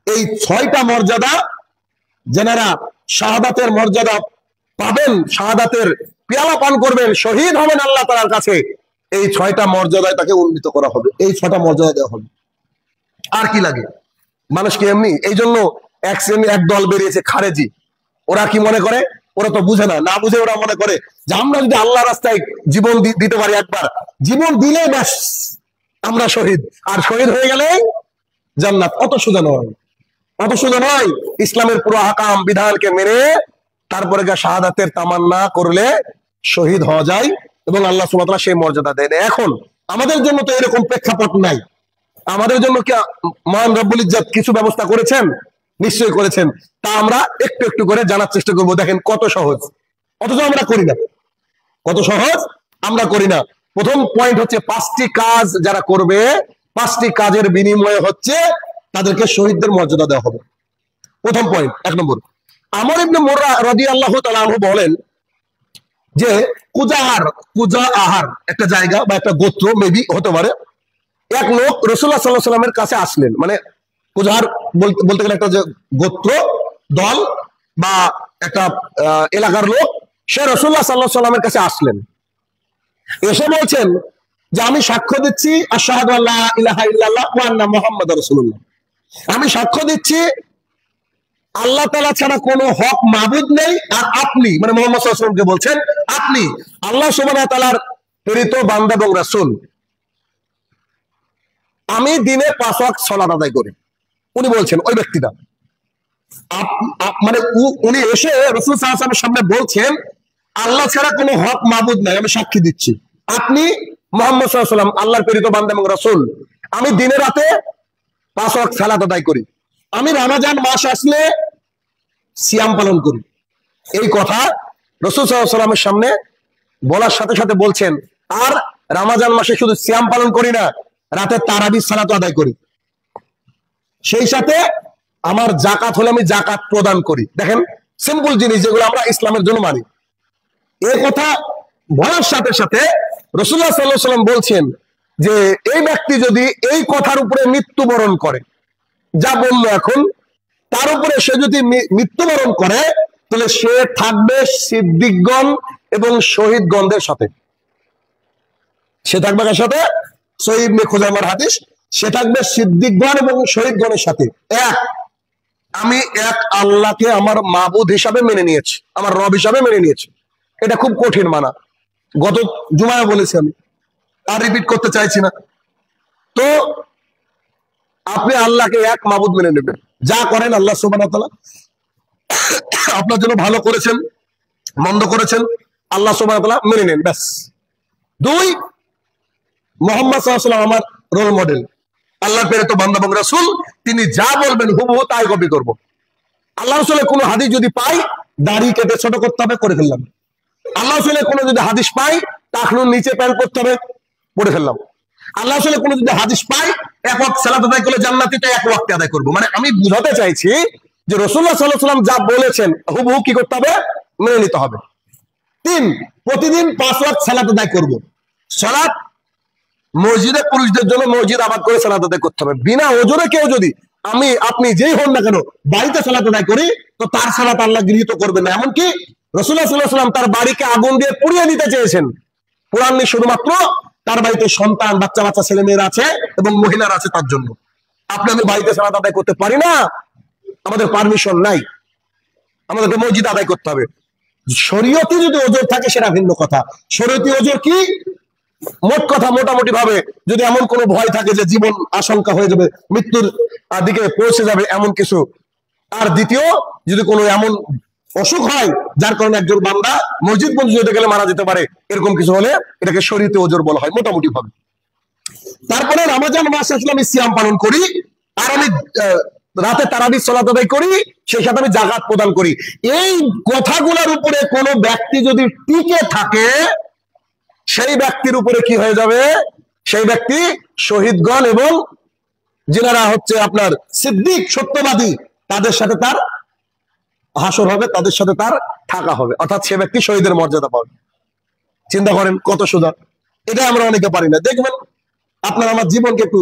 এই 6টা মর্যাদা, যারা শাহাদাতের মর্যাদা পাবেন, শাহাদাতের পেয়ালা পান করবেন, শহীদ হবেন আল্লাহ তাআলার কাছে, এই 6টা মর্যাদায় তাকে উন্নীত করা হবে, এই 6টা মর্যাদা দেওয়া হবে। আর কি লাগে মানুষকে? এমনি এই জন্য এক দল বেরিয়েছে খারেজি। ওরা কি মনে করে? ওরা তো বুঝে না, না বুঝে ওরা মনে করে যে আমরা যদি আল্লাহ রাস্তায় জীবন দিতে পারি, একবার জীবন দিলে ব্যাস আমরা শহীদ, আর শহীদ হয়ে গেলে জান্নাত। অত সোজা নয়, অত সোজা নয়। ইসলামের পুরো আহকাম বিধানকে মেনে তারপরে শাহাদাতের তামান্না করলে শহীদ হওয়া যায় এবং আল্লাহ সুবহানাহু ওয়া তাআলা সেই মর্যাদা দেন। এখন আমাদের জন্য তো এরকম প্রেক্ষাপট নাই। আমাদের জন্য কি মহান রব্বুল ইজ্জত কিছু ব্যবস্থা করেছেন? নিশ্চয়ই করেছেন। তা আমরা একটু একটু করে জানার চেষ্টা করব। দেখেন কত সহজ, অথচ আমরা করি না। কত সহজ আমরা করি না। প্রথম পয়েন্ট হচ্ছে 5টি কাজ যারা করবে, 5টি কাজের বিনিময়ে হচ্ছে তাদেরকে শহীদদের মর্যাদা দেওয়া হবে। প্রথম পয়েন্ট, 1 নম্বর, আমর ইবনে মুররা রাদিয়াল্লাহু তাআলা আনহু বলেন যে কুজাআহার একটা জায়গা বা একটা গোত্র মেবি হতে পারে। এক লোক রাসূলুল্লাহ সাল্লাল্লাহু আলাইহি ওয়াসাল্লামের কাছে আসলেন, মানে কুজাআহার বলতে গেলে একটা যে গোত্র দল বা একটা এলাকার লোক, সে রাসূলুল্লাহ সাল্লাল্লাহু আলাইহি ওয়াসাল্লামের কাছে আসলেন। এসে বলছেন যে আমি সাক্ষ্য দিচ্ছি আশহাদু আল্লা ইলাহা ইল্লাল্লাহ ওয়া আন্না মুহাম্মাদুর রাসূলুল্লাহ, আমি সাক্ষ্য দিচ্ছি আল্লাহ তাআলা ছাড়া কোনো হক মাবুদ নেই, আর আপনি মানে মুহাম্মদ সাল্লাল্লাহু আলাইহি ওয়াসাল্লামকে বলছেন আপনি আল্লাহ সুবহানাহু ওয়া তাআলার প্রেরিত বান্দা এবং রাসূল। আমি দিনে 5 ওয়াক্ত সালাত আদায় করি। উনি বলছেন, ওই ব্যক্তিটা মানে উনি এসে রাসূল সাল্লাল্লাহু আলাইহি ওয়াসাল্লামের সামনে বলছেন আল্লাহ ছাড়া কোনো হক মাবুদ নাই, আমি সাক্ষী দিচ্ছি আপনি মুহাম্মদ সাল্লাল্লাহু আলাইহি ওয়াসাল্লাম আল্লাহর প্রেরিত বান্দা এবং রাসূল। আমি দিনে রাতে 5 ওয়াক্ত সালাত আদায় করি। আমি রমজান মাস আসলে সিয়াম পালন করি। এই কথা রাসূল সাল্লাল্লাহু আলাইহি ওয়াসাল্লামের সামনে বলার সাথে সাথে বলছেন, আর রমজান মাসে শুধু সিয়াম পালন করি না, রাতে তারাবি সালাত আদায় করি। সেই সাথে আমার যাকাত হলে আমি যাকাত প্রদান করি। দেখেন সিম্পল জিনিস যেগুলো আমরা ইসলামের জন্য মানি। এই কথা বলার সাথে সাথে রাসূলুল্লাহ সাল্লাল্লাহু আলাইহি ওয়াসাল্লাম বলছেন যে এই ব্যক্তি যদি এই কথার উপরে মৃত্যুবরণ করে, যা বললো এখন, তার উপরে সে যদি মৃত্যুবরণ করে, তাহলে সে থাকবে সিদ্দিকগণ এবং শহীদগণদের সাথে। সে থাকবে কার সাথে? সহিহ ইবনে খুজাইমার হাদিস, সে থাকবে সিদ্দিকগণ এবং শহীদগণের সাথে। আমি এক আল্লাহকে আমার মাবুদ হিসাবে মেনে নিয়েছি, আমার রব হিসাবে মেনে নিয়েছি। এটা খুব কঠিন মানা, গত জুমায় বলেছি আমি, আর রিপিট করতে চাইছি না। তো আপনি আল্লাহকে এক মাবুদ মেনে নেবেন, যা করেন আল্লাহ সুবহানাহু ওয়া তাআলা আপনার জন্য ভালো করেছেন মন্দ করেছেন আল্লাহ সুবহানাহু ওয়া তাআলা মেনে নেন, ব্যাস। 2, মুহাম্মদ সাল্লাল্লাহু আলাইহি ওয়াসাল্লাম আমার রোল মডেল, আল্লাহর প্রেরিত বান্দা এবং রাসূল, তিনি যা বলবেন হুবহু তাই কপি করব। আল্লাহ রাসূলের কোনো হাদিস যদি পাই, দাড়ি কেটে ছোট করতে হবে, করে ফেললাম। আল্লাহ রাসূলের কোনো যদি হাদিস পাই, টাকনুর নিচে প্যান্ট করতে হবে, পড়ে ফেললাম। আল্লাহ রাসূলের কোনো যদি হাদিস পাই, 1 ওয়াক্ত সালাত আদায় করলে জান্নাতীটা 1 ওয়াক্তে আদায় করব। মানে আমি বুঝাতে চাইছি যে রাসূলুল্লাহ সাল্লাল্লাহু আলাইহি ওয়াসাল্লাম যা বলেছেন হুবহু কি করতে হবে? মেনে নিতে হবে। 3, প্রতিদিন 5 ওয়াক্ত সালাত আদায় করব। সালাত মসজিদে পুরুষদের জন্য মসজিদ আবাদ করে সালাত আদায় করতে হবে। বিনা ওজরে কেউ যদি আপনি যেই হন না কেন বাড়িতে সালাত আদায় করি, তো তার সালাত আল্লাহ গৃহীত করবেন না। এমনকি রাসূলুল্লাহ সাল্লাল্লাহু আলাইহি ওয়াসাল্লাম তার বাড়িকে আগুন দিয়ে পুড়িয়ে দিতে চেয়েছেন। পুরাননি শুধুমাত্র তার বাড়িতে সন্তান, বাচ্চা বাচ্চা ছেলে মেয়েরা আছে এবং মহিলারা আছে, তার জন্য। আমি বাড়িতে সালাত আদায় করতে পারি না, আমাদের পারমিশন নাই, আমাদেরকে মসজিদ আদায় করতে হবে। শরীয়তে যদি ওজর থাকে সেটা ভিন্ন কথা। শরীয়তি ওজর কি? মোট কথা মোটামুটি ভাবে যদি এমন কোনো ভয় থাকে যে জীবন আশঙ্কা হয়ে যাবে, মৃত্যুর দিকে পৌঁছে যাবে এমন কিছু, আর দ্বিতীয় যদি কোনো এমন অসুখ হয় যার কারণে একজন বান্দা মসজিদ পর্যন্ত যেতে গেলে মারা যেতে পারে, এরকম কিছু হলে এটাকে শরীয়তে ওজর বলা হয় মোটামুটি ভাবে। তারপরে রমজান মাস আসলে আমি সিয়াম পালন করি, আর আমি রাতে তারাবি সালাত আদায় করি, সেই সাথে আমি যাকাত প্রদান করি। এই কথাগুলোর উপরে কোনো ব্যক্তি যদি টিকে থাকে, সেই ব্যক্তির উপরে কি হয়ে যাবে? সেই ব্যক্তি শহীদগণ এবং যারা হচ্ছে আপনার সিদ্দিক সত্যবাদী, তাদের সাথে তার হাসর হবে, তাদের সাথে তার থাকা হবে, অর্থাৎ সে ব্যক্তি শহীদের মর্যাদা পাবে। চিন্তা করেন কত সোজা। এটা আমরা অনেকে পারি না। দেখবেন আপনার আমার জীবনকে একটু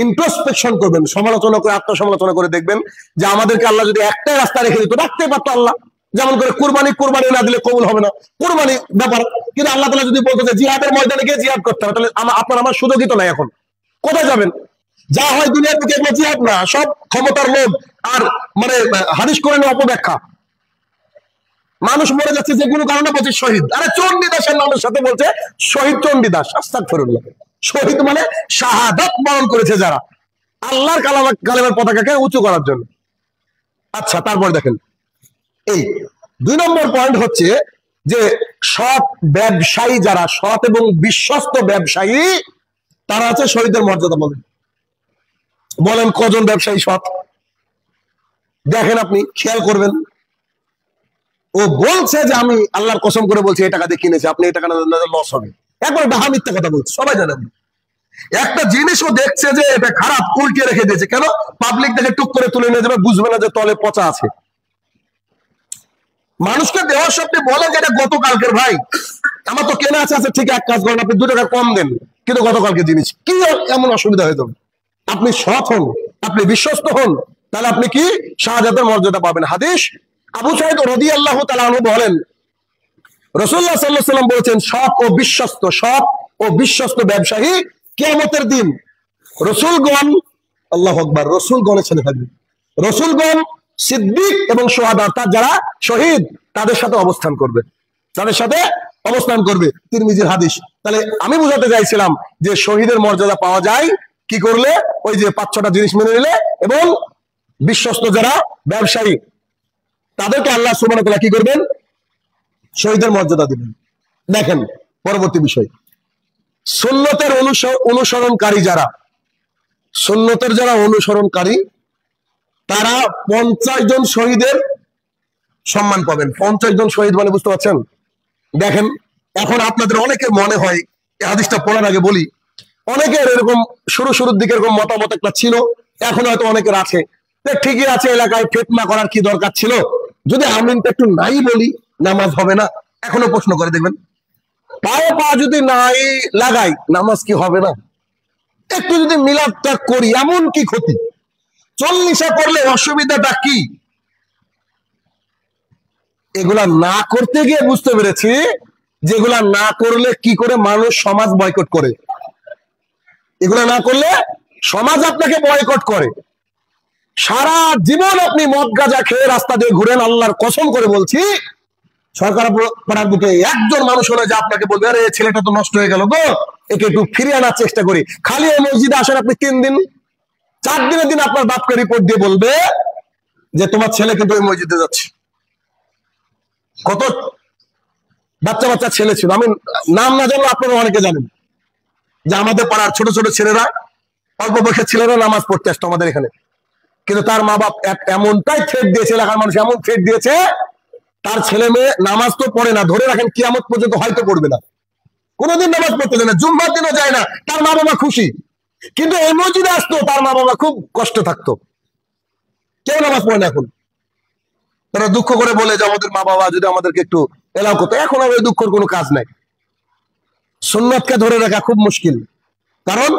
ইন্ট্রোস্পেকশন করবেন, সমালোচনা করে, আত্মসমালোচনা করে দেখবেন যে আমাদেরকে আল্লাহ যদি একটাই রাস্তা রেখে দিত, রাখতে পারতো আল্লাহ। যেমন করে কোরবানি না দিলে কবুল হবে না, কোরবানি ব্যাপার। কিন্তু আল্লাহ তাআলা যদি বলতো যে জিহাদের ময়দানে গিয়ে জিহাদ করতে হবে, তাহলে আপনার আমার সুযোগই তো নাই। এখন কোথায় যাবেন? যা হয় দুনিয়ার প্রতি এগুলো জিহাদ না, সব ক্ষমতার লোভ আর মানে হাদিস কোরআনে অপব্যাখ্যা। মানুষ মরে যাচ্ছে যে কোনো কারণে বলছে শহীদ। আরে চণ্ডীদাসের নামের সাথে বলছে শহীদ চণ্ডীদাস, আস্তাগফিরুল্লাহ। শহীদ মানে শাহাদাত বরণ করেছে যারা, আল্লাহর কালেমার পতাকাকে উঁচু করার জন্য। আচ্ছা, তারপর দেখেন এই 2 নম্বর পয়েন্ট হচ্ছে যে সৎ ব্যবসায়ী, যারা সৎ এবং বিশ্বস্ত ব্যবসায়ী, তারা আছে শহীদের মর্যাদা। বলেন কজন ব্যবসায়ী সৎ? দেখেন, আপনি খেয়াল করবেন, ও বলছে যে আমি আল্লাহর কসম করে বলছি এই টাকা দিয়ে কিনেছি, আপনি এই টাকা লস হবে, একবার ডাহা মিথ্যা কথা বলছে, সবাই জানেন। একটা জিনিসও দেখছে যে এটা খারাপ, উল্টে রেখে দিয়েছে, কেন? পাবলিক দেখে টুক করে তুলে নিয়ে যাবে, বুঝবে না যে তলে পচা আছে। মানুষকে দেওয়ার স্বপ্নে বলে যে এটা গতকালকের, ভাই আমার তো কেনা আছে, ঠিক, এক কাজ করেন, আপনি 2 টাকা কম দেন, কিন্তু গতকালকে জিনিস, কি এমন অসুবিধা হয়ে যাবে? আপনি সৎ হন, আপনি বিশ্বস্ত হন, তাহলে আপনি কি শাহাদাতের মর্যাদা পাবেন। হাদিস, আবু সাঈদ রাদিয়াল্লাহু তাআলা আনহু বলেন, রাসূলুল্লাহ সাল্লাল্লাহু আলাইহি ওয়াসাল্লাম বলেছেন, সৎ ও বিশ্বস্ত ব্যবসায়ী কিয়ামতের দিন রাসূলগণ, আল্লাহু আকবার, রাসূলগণের সাথে থাকবে, রাসূলগণ, সিদ্দিক এবং শুহাদা, অর্থাৎ যারা শহীদ, তাদের সাথে অবস্থান করবে, তিরমিজির হাদিস। তাহলে আমি বুঝাতে চাইছিলাম যে শহীদের মর্যাদা পাওয়া যায় কি করলে? ওই যে 5-6টা জিনিস মেনে নিলে, এবং বিশ্বস্ত যারা ব্যবসায়ী, তাদেরকে আল্লাহ সুবহানাহু ওয়া তাআলা কি করবেন? শহীদের মর্যাদা দিবেন। দেখেন পরবর্তী বিষয়, সুন্নতের অনুসরণকারী যারা, তারা 50 জন শহীদের সম্মান পাবেন। 50 জন শহীদ মানে বুঝতে পারছেন? দেখেন, এখন আপনাদের অনেকের মনে হয়, এই হাদিসটা পড়ার আগে বলি, অনেকের এরকম শুরুর দিকে এরকম মতামত একটা ছিল, এখন হয়তো অনেকের আছে, ঠিকই আছে, এলাকায় ফিতনা করার কি দরকার ছিল, যদি আমিনটা একটু নাই বলি নামাজ হবে না। এখনো প্রশ্ন করে দেখবেন, পায়ে পা যদি নাই লাগাই নামাজ কি হবে না? একটু যদি মিলাদটা করি এমন কি ক্ষতি? 40 করলে অসুবিধাটা কি? এগুলা না করতে গিয়ে বুঝতে পেরেছি যেগুলা না করলে কি করে মানুষ সমাজ বয়কট করে। এগুলা না করলে সমাজ আপনাকে বয়কট করে। সারা জীবন আপনি মদ গাঁজা খেয়ে রাস্তা দিয়ে ঘুরেন, আল্লাহর কসম করে বলছি, সরকার পাড়ার বুকে একজন মানুষ হলে যে আপনাকে বলবে, আরে ছেলেটা তো নষ্ট হয়ে গেল গো, একে একটু ফিরিয়ে আনার চেষ্টা করি। খালি এই মসজিদে আসেন আপনি 3 দিন, 4 দিনের দিন আপনার বাপকে রিপোর্ট দিয়ে বলবে যে তোমার ছেলে কিন্তু ওই মসজিদে যাচ্ছে। কত বাচ্চা ছেলে ছিল, আমি নাম না জানলে আপনারা অনেকে জানেন, যে আমাদের পাড়ার ছোট ছোট ছেলেরা, অল্প বয়সের ছেলেরা নামাজ পড়তে আসতো আমাদের এখানে, কিন্তু তার মা বাপ এমনটাই থ্রেট দিয়েছে, এলাকার মানুষ এমন থ্রেট দিয়েছে, তার ছেলে মেয়ে নামাজ তো পড়ে না, ধরে রাখেন কিয়ামত পর্যন্ত হয়তো পড়বে না, কোনোদিন নামাজ পড়তে যায় না, জুম্মার দিনও যায় না, তার মা বাবা খুশি। কিন্তু এই মসজিদে আসতো, তার মা বাবা খুব কষ্ট থাকতো, কেউ নামাজ পড়ে না এখন। তারা দুঃখ করে বলে যে আমাদের মা বাবা যদি আমাদেরকে একটু এলাও করতো। এখন আর ওই দুঃখের কোনো কাজ নাই। সুন্নাতকে ধরে রাখা খুব মুশকিল, কারণ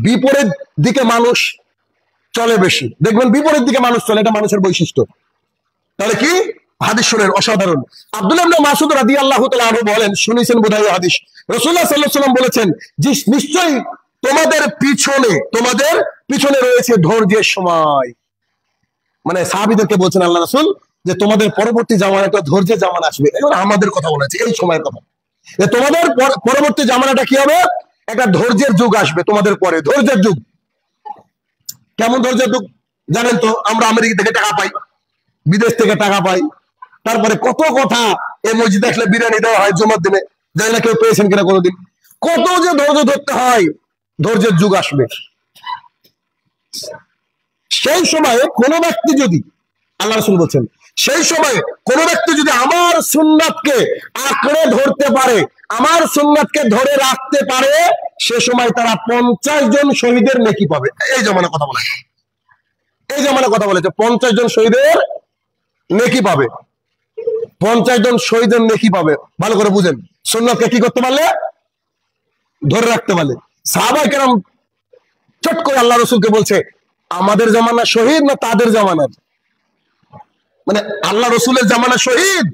বিপরীত দিকে মানুষ চলে বেশি। দেখবেন বিপরীত দিকে মানুষ চলে, এটা মানুষের বৈশিষ্ট্য। তাহলে কি হাদিস শুনেন, অসাধারণ। আব্দুল্লাহ ইবনে মাসউদ রাদিয়াল্লাহু তাআলা আনহু বলেন, শুনেছেন বোধহয় হাদিস, রাসূলুল্লাহ সাল্লাল্লাহু আলাইহি ওয়াসাল্লাম বলেছেন যে নিশ্চয়ই তোমাদের পিছনে রয়েছে ধৈর্যের সময়। মানে সাহাবীদেরকে বলছেন আল্লাহ রাসূল যে তোমাদের পরবর্তী জামানাটা ধৈর্যের জামানা আসবে। এবার আমাদের কথা বলেছে, এই সময়ের কথা, যে তোমাদের পরবর্তী জামানাটা কি হবে? একটা ধৈর্যের যুগ আসবে তোমাদের পরে, ধৈর্যের যুগ। কেমন ধৈর্যের যুগ জানেন তো? আমরা আমেরিকা থেকে টাকা পাই, বিদেশ থেকে টাকা পাই, তারপরে কত কথা, এই মসজিদে আসলে বিরিয়ানি দেওয়া হয় জুমার দিনে, জানি না কেউ পেয়েছেন কিনা কোনোদিন। কত যে ধৈর্য ধরতে হয়, ধৈর্যের যুগ আসবে। সেই সময়ে কোনো ব্যক্তি যদি, আল্লাহ রাসূল বলছেন, সেই সময় কোন ব্যক্তি যদি আমার সুন্নাতকে আঁকড়ে ধরতে পারে, আমার সুন্নাতকে ধরে রাখতে পারে, সে সময় তারা 50 জন শহীদের নেকি পাবে। এই জামানা কথা বলে, এই জামানা কথা বলেছে, 50 জন শহীদের নেকি পাবে। 50 জন শহীদের নেকি পাবে। ভালো করে বুঝেন, সুন্নাতকে কি করতে পারলে? ধরে রাখতে পারলে। সাহাবায়ে কেরাম চট করে আল্লাহ রাসূলকে বলছে, আমাদের জামানা শহীদ না তাদের জামানার? মানে আল্লাহ রসুলের জামানা শহীদ,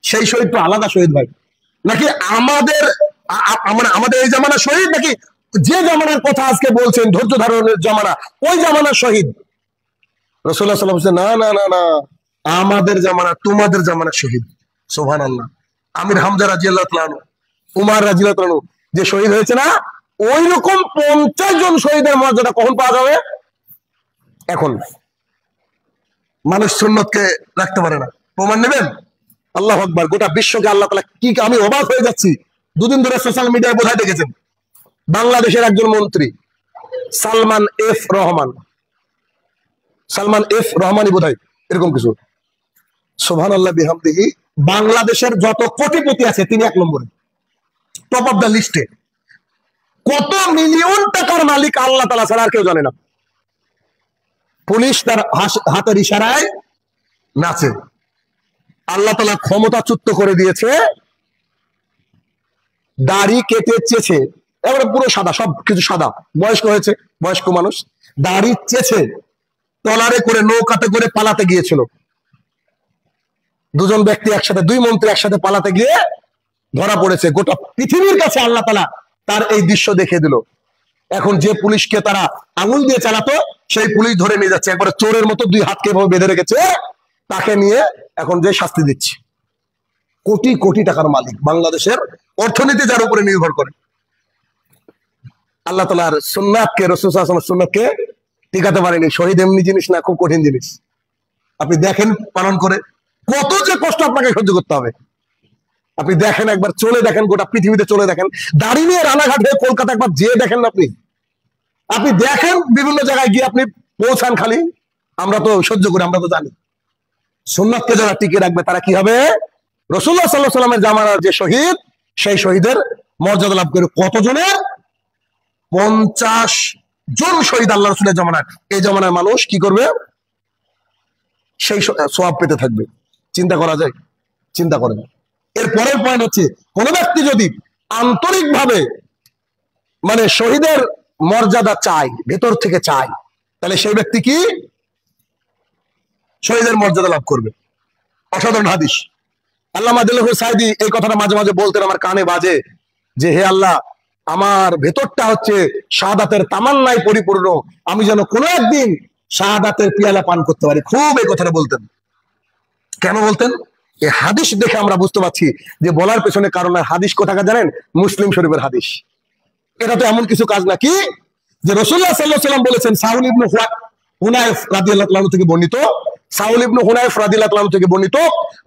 সেই শহীদ তো আলাদা শহীদ ভাই, নাকি আমাদের এই জামানা শহীদ, নাকি যে জামানার কথা আজকে বলছেন ধৈর্য ধারণের জামানা, ওই জামানার শহীদ? রাসূলুল্লাহ সাল্লাল্লাহু আলাইহি ওয়াসাল্লাম বলছেন, না না না, আমাদের জামানা, তোমাদের জামানার শহীদ। সুবহানাল্লাহ। আমির হামজা রাদিয়াল্লাহু তাআলা আনহু, উমর রাদিয়াল্লাহু তাআলা আনহু যে শহীদ হয়েছে না, ওই রকম 50 জন শহীদের মর্যাদা কখন পাওয়া যাবে? এখন। মানুষ সুন্নতকে রাখতে পারে না, প্রমাণ নেবেন? আল্লাহ আকবার, গোটা বিশ্বকে আল্লাহ তাআলা কি, আমি অবাক হয়ে যাচ্ছি। দুদিন ধরে সোশ্যাল মিডিয়ায় বোধহয় দেখেছেন, বাংলাদেশের একজন মন্ত্রী সালমান এফ রহমানি বোধহয় এরকম কিছু, সুবহানাল্লাহ বিহামদিহি, বাংলাদেশের যত কোটিপতি আছে তিনি 1 নম্বরে, টপ অফ দ্য লিস্টে। কত মিলিয়ন টাকার মালিক আল্লাহ তাআলা ছাড়া আর কেউ জানে না। পুলিশ তার হাতের ইশারায় নাচে। আল্লাহ তাআলা ক্ষমতাচ্যুত করে দিয়েছে, দাড়ি কেটে চেয়েছে, এবারে পুরো সাদা, সব কিছু সাদা, বয়স্ক হয়েছে, বয়স্ক মানুষ, দাড়ি চেয়েছে, ট্রলারে করে নৌকাতে করে পালাতে গিয়েছিল। দুজন ব্যক্তি একসাথে, 2 মন্ত্রী একসাথে পালাতে গিয়ে ধরা পড়েছে। গোটা পৃথিবীর কাছে আল্লাহ তাআলা তার এই দৃশ্য দেখিয়ে দিল। এখন যে পুলিশকে তারা আঙুল দিয়ে চালাতো, সেই পুলিশ ধরে নিয়ে যাচ্ছে, একবারে চোরের মতো 2 হাতকে এভাবে বেঁধে রেখেছে, তাকে নিয়ে এখন যে শাস্তি দিচ্ছে। কোটি কোটি টাকার মালিক, বাংলাদেশের অর্থনীতি যার উপরে নির্ভর করে। আল্লাহ তাআলার সুন্নাতকে, রাসূল সাল্লাল্লাহু আলাইহি ওয়াসাল্লামের সুন্নাতকে টিকাতে পারেনি। শহীদ এমনি জিনিস না, খুব কঠিন জিনিস। আপনি দেখেন পালন করে কত যে কষ্ট আপনাকে সহ্য করতে হবে। আপনি দেখেন, একবার চলে দেখেন, গোটা পৃথিবীতে চলে দেখেন, দাড়ি নিয়ে রানাঘাট হয়ে কলকাতা একবার যেয়ে দেখেন না আপনি। আপনি দেখেন বিভিন্ন জায়গায় গিয়ে আপনি পৌঁছান, খালি আমরা তো সহ্য করি, আমরা তো জানি। সুন্নাতকে যারা টিকে রাখবে তারা কি হবে? রাসূলুল্লাহ সাল্লাল্লাহু আলাইহি ওয়াসাল্লামের জামানার যে শহীদ, সেই শহীদের মর্যাদা লাভ করে। কতজনের? 50 জন শহীদ আল্লাহ রাসূলের জামানায়। এই জামানায় মানুষ কি করবে? সেই সওয়াব পেতে থাকবে। চিন্তা করা যায়? চিন্তা করেন। এর পরের পয়েন্ট হচ্ছে, কোন ব্যক্তি যদি আন্তরিকভাবে মানে শহীদের মর্যাদা চায়, ভেতর থেকে চায়, তাহলে সেই ব্যক্তি কি শহীদের মর্যাদা লাভ করবে। অসাধারণ হাদিস। আল্লামা দিলরুফ সাঈদী এই কথাটা মাঝে মাঝে বলতেন, আমার কানে বাজে, যে হে আল্লাহ, আমার ভেতরটা হচ্ছে শাহাদাতের তামান্নায় পরিপূর্ণ, আমি যেন কোনো একদিন শাহাদাতের পিয়ালা পান করতে পারি। খুব এই কথাটা বলতেন। কেন বলতেন? এই হাদিস দেখে আমরা বুঝতে পারছি যে বলার পেছনে কারণ। হাদিস কোথাকার জানেন? মুসলিম শরীফের হাদিস। এটা তো এমন কিছু কাজ নাকি যে রাসূলুল্লাহ সাল্লাল্লাহু আলাইহি ওয়াসাল্লাম বলেছেন, সাউল ইবনে হুনায়ফ রাদিয়াল্লাহু তাআলা থেকে বর্ণিত, সাউল ইবনে হুনায়ফ রাদিয়াল্লাহু তাআলা থেকে বর্ণিত,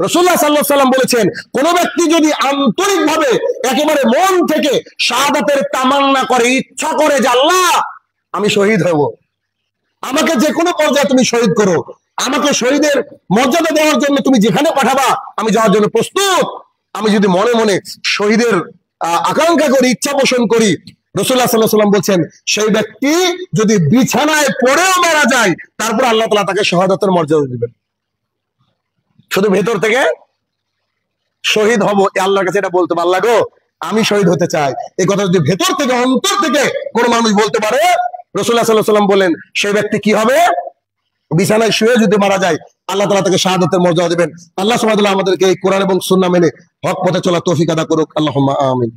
রাসূলুল্লাহ সাল্লাল্লাহু আলাইহি ওয়াসাল্লাম বলেছেন, কোন ব্যক্তি যদি আন্তরিকভাবে একেবারে মন থেকে শাহাদাতের তামান্না করে, ইচ্ছা করে যে আল্লাহ আমি শহীদ হব, আমাকে যে কোনো পর্যায়ে তুমি শহীদ করো, আমাকে শহীদের মর্যাদা দেওয়ার জন্য তুমি যেখানে পাঠাবা আমি যাওয়ার জন্য প্রস্তুত, আমি যদি মনে মনে শহীদের আকাঙ্ক্ষা করি, ইচ্ছা পোষণ করি, রাসূলুল্লাহ সাল্লাল্লাহু আলাইহি ওয়াসাল্লাম বলছেন, সেই ব্যক্তি যদি বিছানায় পড়েও মারা যায়, তারপর আল্লাহ তাআলা তাকে শাহাদাতের মর্যাদা দিবেন। শুধু ভেতর থেকে শহীদ হব, আল্লাহর কাছে এটা বলতে হবে, আল্লাহ গো আমি শহীদ হতে চাই। এই কথা যদি ভেতর থেকে, অন্তর থেকে কোনো মানুষ বলতে পারে, রাসূলুল্লাহ সাল্লাল্লাহু আলাইহি ওয়াসাল্লাম বলেন, সেই ব্যক্তি কি হবে? বিছানায় শুয়ে যদি মারা যায়, আল্লাহ তাআলা তাকে শাহাদাতের মর্যাদা দিবেন। আল্লাহ সুবহানাহু ওয়া তাআলা আমাদেরকে এই কোরআন এবং সুন্নাহ মেনে হক পথে চলার তৌফিক আদা করুক। আল্লাহুম্মা আমিন।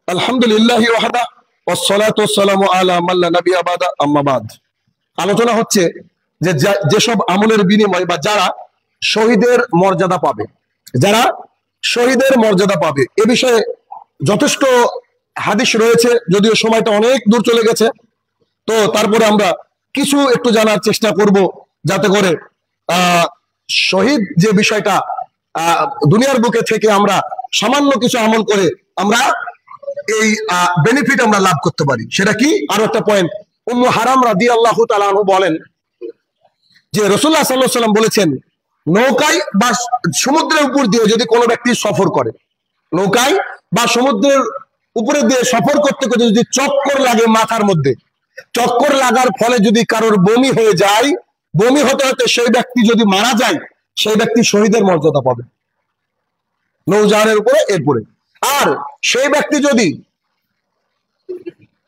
আলহামদুলিল্লাহি ওয়াহদা ওয়াসসালাতু ওয়াসসালামু আলা মান লা নাবিয়্যা বাদা, আম্মা বাদ। আলোচনা হচ্ছে যে যেসব আমলের বিনিময়ে বা যারা শহীদের মর্যাদা পাবে, যারা শহীদের মর্যাদা পাবে, এ বিষয়ে যথেষ্ট হাদিস রয়েছে, যদিও সময়টা অনেক দূর চলে গেছে। তো তারপরে আমরা কিছু একটু জানার চেষ্টা করব, যাতে করে শহীদ যে বিষয়টা দুনিয়ার বুকে থেকে আমরা সামান্য কিছু আমল করে আমরা এই বেনিফিট আমরা লাভ করতে পারি। সেটা কি? আরো একটা পয়েন্ট, উম্মু হারাম রাদিয়াল্লাহু তাআলা আনহা বলেন যে রাসূলুল্লাহ সাল্লাল্লাহু আলাইহি ওয়াসাল্লাম বলেছেন, নৌকায় বা সমুদ্রের উপর দিয়ে যদি কোনো ব্যক্তি সফর করে, নৌকায় বা সমুদ্রের উপরে দিয়ে সফর করতে করতে যদি চক্কর লাগে মাথার মধ্যে, চক্কর লাগার ফলে যদি কারোর বমি হয়ে যায়, বমি হতে হতে সেই ব্যক্তি যদি মারা যায়, সেই ব্যক্তি শহীদের মর্যাদা পাবে নৌজানের উপরে, এরপরে। আর সেই ব্যক্তি যদি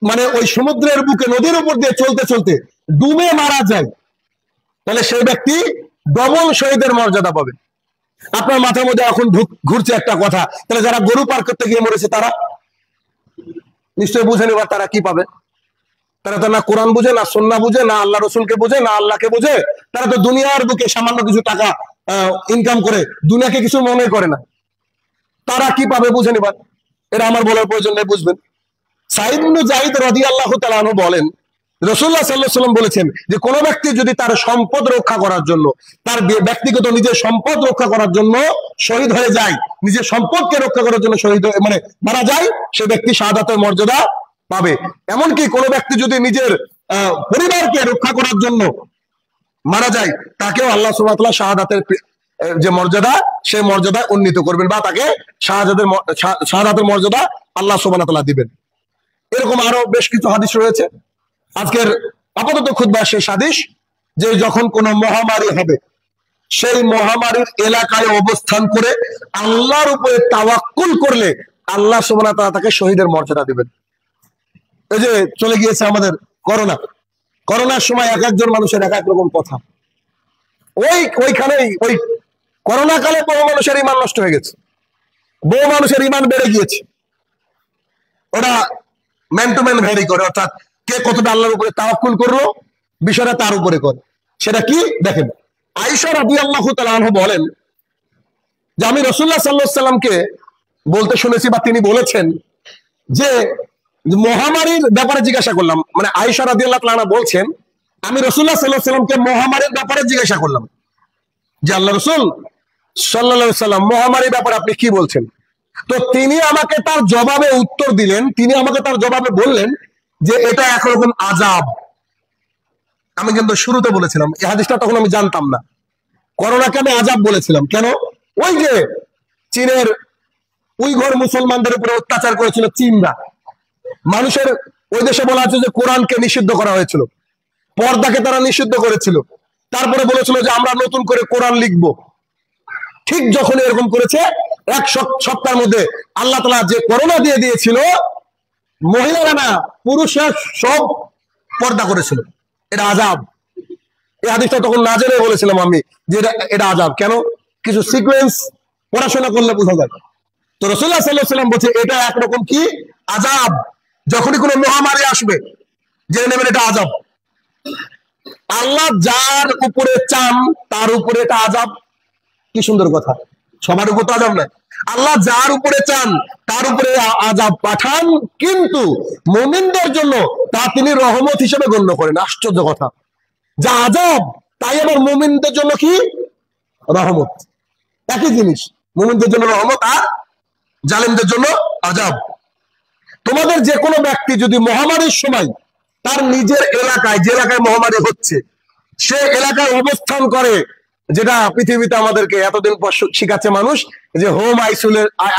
মানে ওই সমুদ্রের বুকে নদীর উপর দিয়ে চলতে চলতে ডুবে মারা যায়, তাহলে সেই ব্যক্তি ডবল শহীদের মর্যাদা পাবে। আপনার মাথার মধ্যে এখন ঘুরছে একটা কথা, তাহলে যারা গরু পার করতে গিয়ে মরেছে তারা নিশ্চয়ই বুঝে নেবার তারা কি পাবে? তারা তো না কোরআন বুঝে, না সুন্নাহ বুঝে, না আল্লাহ রসুলকে বুঝে, না আল্লাহকে বুঝে। তারা তো দুনিয়ার বুকে সামান্য কিছু টাকা ইনকাম করে দুনিয়াকে কিছু মনে করে না। তারা কি পাবে বুঝে নেবার, এরা আমার বলার প্রয়োজন নেই, বুঝবেন। সাঈদ ইবনে যায়েদ রাদিয়াল্লাহু তাআলা আনহু বলেন রাসূলুল্লাহ সাল্লাল্লাহু আলাইহি ওয়াসাল্লাম বলেছেন যে কোন ব্যক্তি যদি তার সম্পদ রক্ষা করার জন্য, তার ব্যক্তিগত নিজের সম্পদ রক্ষা করার জন্য শহীদ হয়ে যায়, নিজের সম্পদকে রক্ষা করার জন্য শহীদ মানে মারা যায়, সে ব্যক্তি শাহাদাতের মর্যাদা পাবে। এমনকি কোন ব্যক্তি যদি নিজের পরিবারকে রক্ষা করার জন্য মারা যায়, তাকেও আল্লাহ সুবহানাহু ওয়া তাআলা শাহাদাতের যে মর্যাদা, সেই মর্যাদা উন্নীত করবেন, বা তাকে শাহাদাতের মর্যাদা আল্লাহ সুবহানাহু ওয়া তাআলা দিবেন। এরকম আরো বেশ কিছু হাদিস রয়েছে। আজকের আপাতত খুতবা শেষ হাদিস, যে যখন কোন মহামারী হবে, সেই মহামারীর এলাকায় অবস্থান করে আল্লাহর উপরে তাওয়াক্কুল করলে আল্লাহ সুবহানাহু ওয়া তাআলা তাকে শহীদের মর্যাদা দিবেন। এই যে চলে গিয়েছে আমাদের করোনার সময় এক একজন মানুষের এক এক রকম কথা। ওইখানেই ওই করোনা কালে বহু মানুষের ইমান নষ্ট হয়ে গেছে, বহু মানুষের ইমান বেড়ে গিয়েছে। ওরা ম্যান টু ম্যান ভ্যারি করে, অর্থাৎ কে কতটা আল্লাহর উপরে তাওয়াক্কুল করলো বিষয়টা তার উপরে করে। সেটা কি দেখেন, আয়েশা রাদিয়াল্লাহু তাআলা আনহা বলেন যে আমি রাসূলুল্লাহ সাল্লাল্লাহু আলাইহি ওয়াসাল্লামকে বলতে শুনেছি, বা তিনি বলেছেন যে মহামারীর ব্যাপারে জিজ্ঞাসা করলাম। মানে আয়েশা রাদিয়াল্লাহু তাআলা বলছেন, আমি রাসূলুল্লাহ সাল্লাল্লাহু আলাইহি ওয়াসাল্লামকে মহামারীর ব্যাপারে জিজ্ঞাসা করলাম যে আল্লাহ রাসূল সাল্লাল্লাহু আলাইহি ওয়াসাল্লাম মহামারীর ব্যাপারে আপনি কি বলছেন। তো তিনি আমাকে তার জবাবে উত্তর দিলেন, তিনি আমাকে তার জবাবে বললেন যে এটা একরকম আযাব। আমি কিন্তু শুরুতে বলেছিলাম, এই হাদিসটা তখন আমি জানতাম না, করোনাকে আমি আযাব বলেছিলাম। কেন? ওই যে চীনের উইঘুর মুসলমানদের উপরে অত্যাচার করেছিল চীনরা, মানুষের ওই দেশে বলা হচ্ছে যে কোরআনকে নিষিদ্ধ করা হয়েছিল, পর্দাকে তারা নিষিদ্ধ করেছিল, তারপরে বলেছিল যে আমরা নতুন করে কোরআন লিখব। ঠিক যখন এরকম করেছে, এক সপ্তাহের মধ্যে আল্লাহ তাআলা যে করোনা দিয়ে দিয়েছিল, মহিলারা না পুরুষরা সব পর্দা করেছিল। এটা আযাব। এই হাদিসটা তখন না জেনে বলেছিলাম আমি যে এটা আযাব। কেন? কিছু সিকোয়েন্স পড়াশোনা করলে বোঝা যায়। তো রাসূলুল্লাহ সাল্লাল্লাহু আলাইহি ওয়াসাল্লাম বলছে এটা একরকম কি আযাব। যখনই কোনো মহামারী আসবে জেনে নেবেন এটা আযাব। আল্লাহ যার উপরে চান তার উপরে এটা আযাব। কি সুন্দর কথা, সবার উপর তো আযাব না, আল্লাহ যার উপরে চান তার উপরে আযাব পাঠান, কিন্তু মুমিনদের জন্য তা তিনি রহমত হিসেবে গণ্য করেন। আশ্চর্য কথা, যা আযাব তাই আবার মুমিনদের জন্য কি রহমত। একই জিনিস, মুমিনদের জন্য রহমত আর জালিমদের জন্য আযাব। তোমাদের যে কোনো ব্যক্তি যদি মহামারীর সময় তার নিজের এলাকায়, যে এলাকায় মহামারী হচ্ছে, সে এলাকায় অবস্থান করে, যেটা পৃথিবীতে আমাদেরকে এতদিন পর শিখাচ্ছে মানুষ যে হোম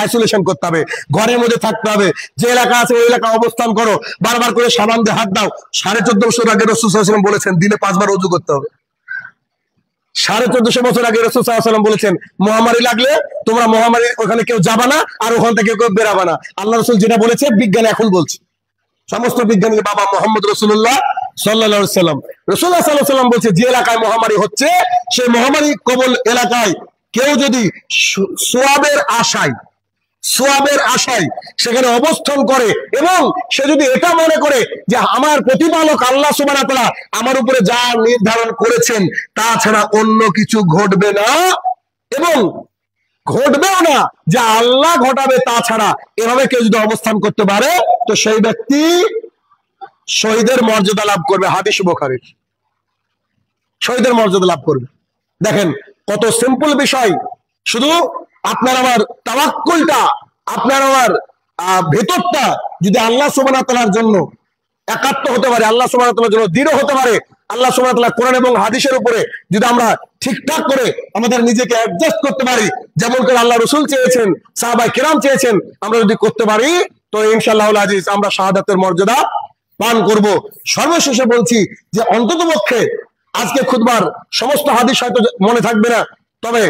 আইসোলেশন করতে হবে, ঘরের মধ্যে থাকতে হবে, যে এলাকা আছে ওই এলাকা অবস্থান করো, বারবার করে সাবান দিয়ে হাত দাও। 1450 বছর আগে রাসূল সাল্লাল্লাহু আলাইহি ওয়াসাল্লাম বলেছেন দিনে 5 বার ওযু করতে হবে। 1450 বছর আগে রাসূল সাল্লাল্লাহু আলাইহি ওয়াসাল্লাম বলেছেন মহামারী লাগলে তোমরা মহামারী ওখানে কেউ যাবা না, আর ওখান থেকে কেউ বেরাবা না। আল্লাহ রাসূল যেটা বলেছে বিজ্ঞান এখন বলছে, সমস্ত বিজ্ঞানীর বাবা মুহাম্মদ রাসূলুল্লাহ সাল্লাল্লাহু আলাইহি ওয়াসাল্লাম। রাসূলুল্লাহ সাল্লাল্লাহু আলাইহি ওয়াসাল্লাম বলছে যে এলাকায় মহামারী হচ্ছে, সেই মহামারী কবল এলাকায় কেউ যদি সোয়াবের আশায় সেখানে অবস্থান করে, এবং সে যদি এটা মনে করে যে আমার প্রতিপালক আল্লাহ সুবহানাহু ওয়া তাআলা আমার উপরে যা নির্ধারণ করেছেন তা ছাড়া অন্য কিছু ঘটবে না, এবং ঘটবেও না যে আল্লাহ ঘটাবে তা ছাড়া, এভাবে কেউ যদি অবস্থান করতে পারে, তো সেই ব্যক্তি শহীদের মর্যাদা লাভ করবে। হাদিস বুখারীর, শহীদের মর্যাদা লাভ করবে। দেখেন কত সিম্পল বিষয়, শুধু আপনার আমার তাওয়াক্কুলটা, আপনার আমার ভেতরটা যদি আল্লাহ সুবহানাহু ওয়া তাআলার জন্য একাত্ম হতে পারে, আল্লাহ সুবহানাহু ওয়া তাআলার জন্য দৃঢ় হতে পারে, আল্লাহ সুবহানাহু ওয়া তাআলা কোরআন এবং হাদিসের উপরে যদি আমরা ঠিকঠাক করে আমাদের নিজেকে অ্যাডজাস্ট করতে পারি, যেমন করে আল্লাহ রাসূল চেয়েছেন, সাহাবায়ে কেরাম চেয়েছেন, আমরা যদি করতে পারি, তো ইনশাআল্লাহুল আজিজ আমরা শাহাদাতের মর্যাদা পান করব। সর্বশেষে বলছি যে অন্ততপক্ষে আজকে খুতবার সমস্ত হাদিস হয়তো মনে থাকবে না, তবে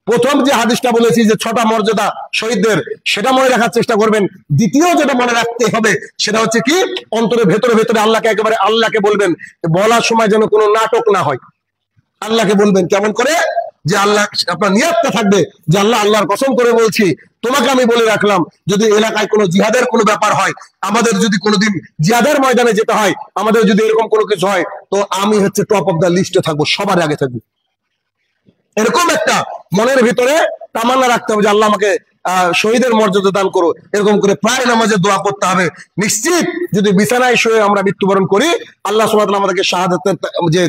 প্রথম যে হাদিসটা বলেছি যে 6টা মর্যাদা শহীদদের, সেটা মনে রাখার চেষ্টা করবেন। দ্বিতীয় যেটা মনে রাখতে হবে সেটা হচ্ছে কি, অন্তরের ভেতরে আল্লাহকে একেবারে আল্লাহকে বলবেন, বলার সময় যেন কোনো নাটক না হয়। আল্লাহকে বলবেন কেমন করে, যে আল্লাহ, আপনার নিয়তটা থাকবে যে আল্লাহর কসম করে বলছি, তোমাকে আমি বলে রাখলাম যদি এলাকায় কোনো জিহাদের কোনো ব্যাপার হয়, আমাদের যদি কোনোদিন জিহাদের ময়দানে যেতে হয়, আমাদের যদি এরকম কোনো কিছু হয়, তো আমি হচ্ছে টপ অফ দ্য লিস্টে থাকবো, সবার আগে থাকবো। এরকম একটা মনের ভিতরে তামান্না রাখতে হবে যে আল্লাহ আমাকে শহীদের মর্যাদা দান করো, এরকম করে প্রায় নামাজে দোয়া করতে হবে। নিশ্চিত যদি বিছানায় শুয়ে আমরা মৃত্যুবরণ করি, আল্লাহ সুবহানাহু ওয়া তাআলা আমাদেরকে শাহাদাতের যে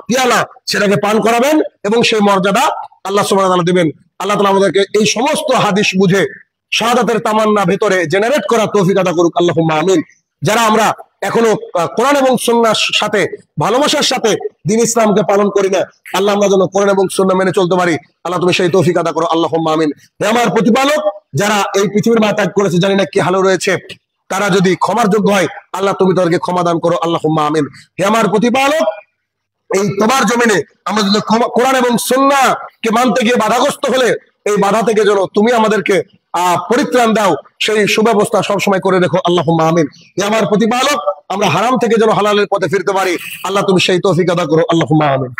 পিয়ালা সেটাকে পান করাবেন এবং সেই মর্যাদা আল্লাহ সুবহানাহু ওয়া তাআলা দিবেন। আল্লাহ তাআলা আমাদেরকে এই সমস্ত হাদিস বুঝে শাহাদাতের তামান্না ভেতরে জেনারেট করা তৌফিক আতা করুক, আল্লাহুম্মা আমিন। যারা আমরা এখনো কোরআন এবং সুন্নাহর সাথে ভালোবাসার সাথে দ্বীন ইসলামকে পালন করি না, আল্লাহ আমরা যেন কোরআন এবং সুন্নাহ মেনে চলতে পারি, আল্লাহ তুমি সেই তৌফিক আতা করো, আল্লাহুম্মা আমিন। হে আমার প্রতিপালক, যারা এই পৃথিবীর মায়া ত্যাগ করেছে, জানি না কি হালে রয়েছে, তারা যদি ক্ষমার যোগ্য হয়, আল্লাহ তুমি তাদেরকে ক্ষমা দান করো, আল্লাহুম্মা আমিন। হে আমার প্রতিপালক, এই তোমার জমিনে আমরা যদি কোরআন এবং সুন্নাহকে মানতে গিয়ে বাধাগ্রস্ত হলে, এই বাধা থেকে যেন তুমি আমাদেরকে পরিত্রাণ দাও, সেই সুব্যবস্থা সবসময় করে রেখো, আল্লাহুম্মা আমিন। হে আমার প্রতিপালক, আমরা হারাম থেকে যেন হালালের পথে ফিরতে পারি, আল্লাহ তুমি সেই তৌফিক আদা করো, আল্লাহুম্মা আমিন।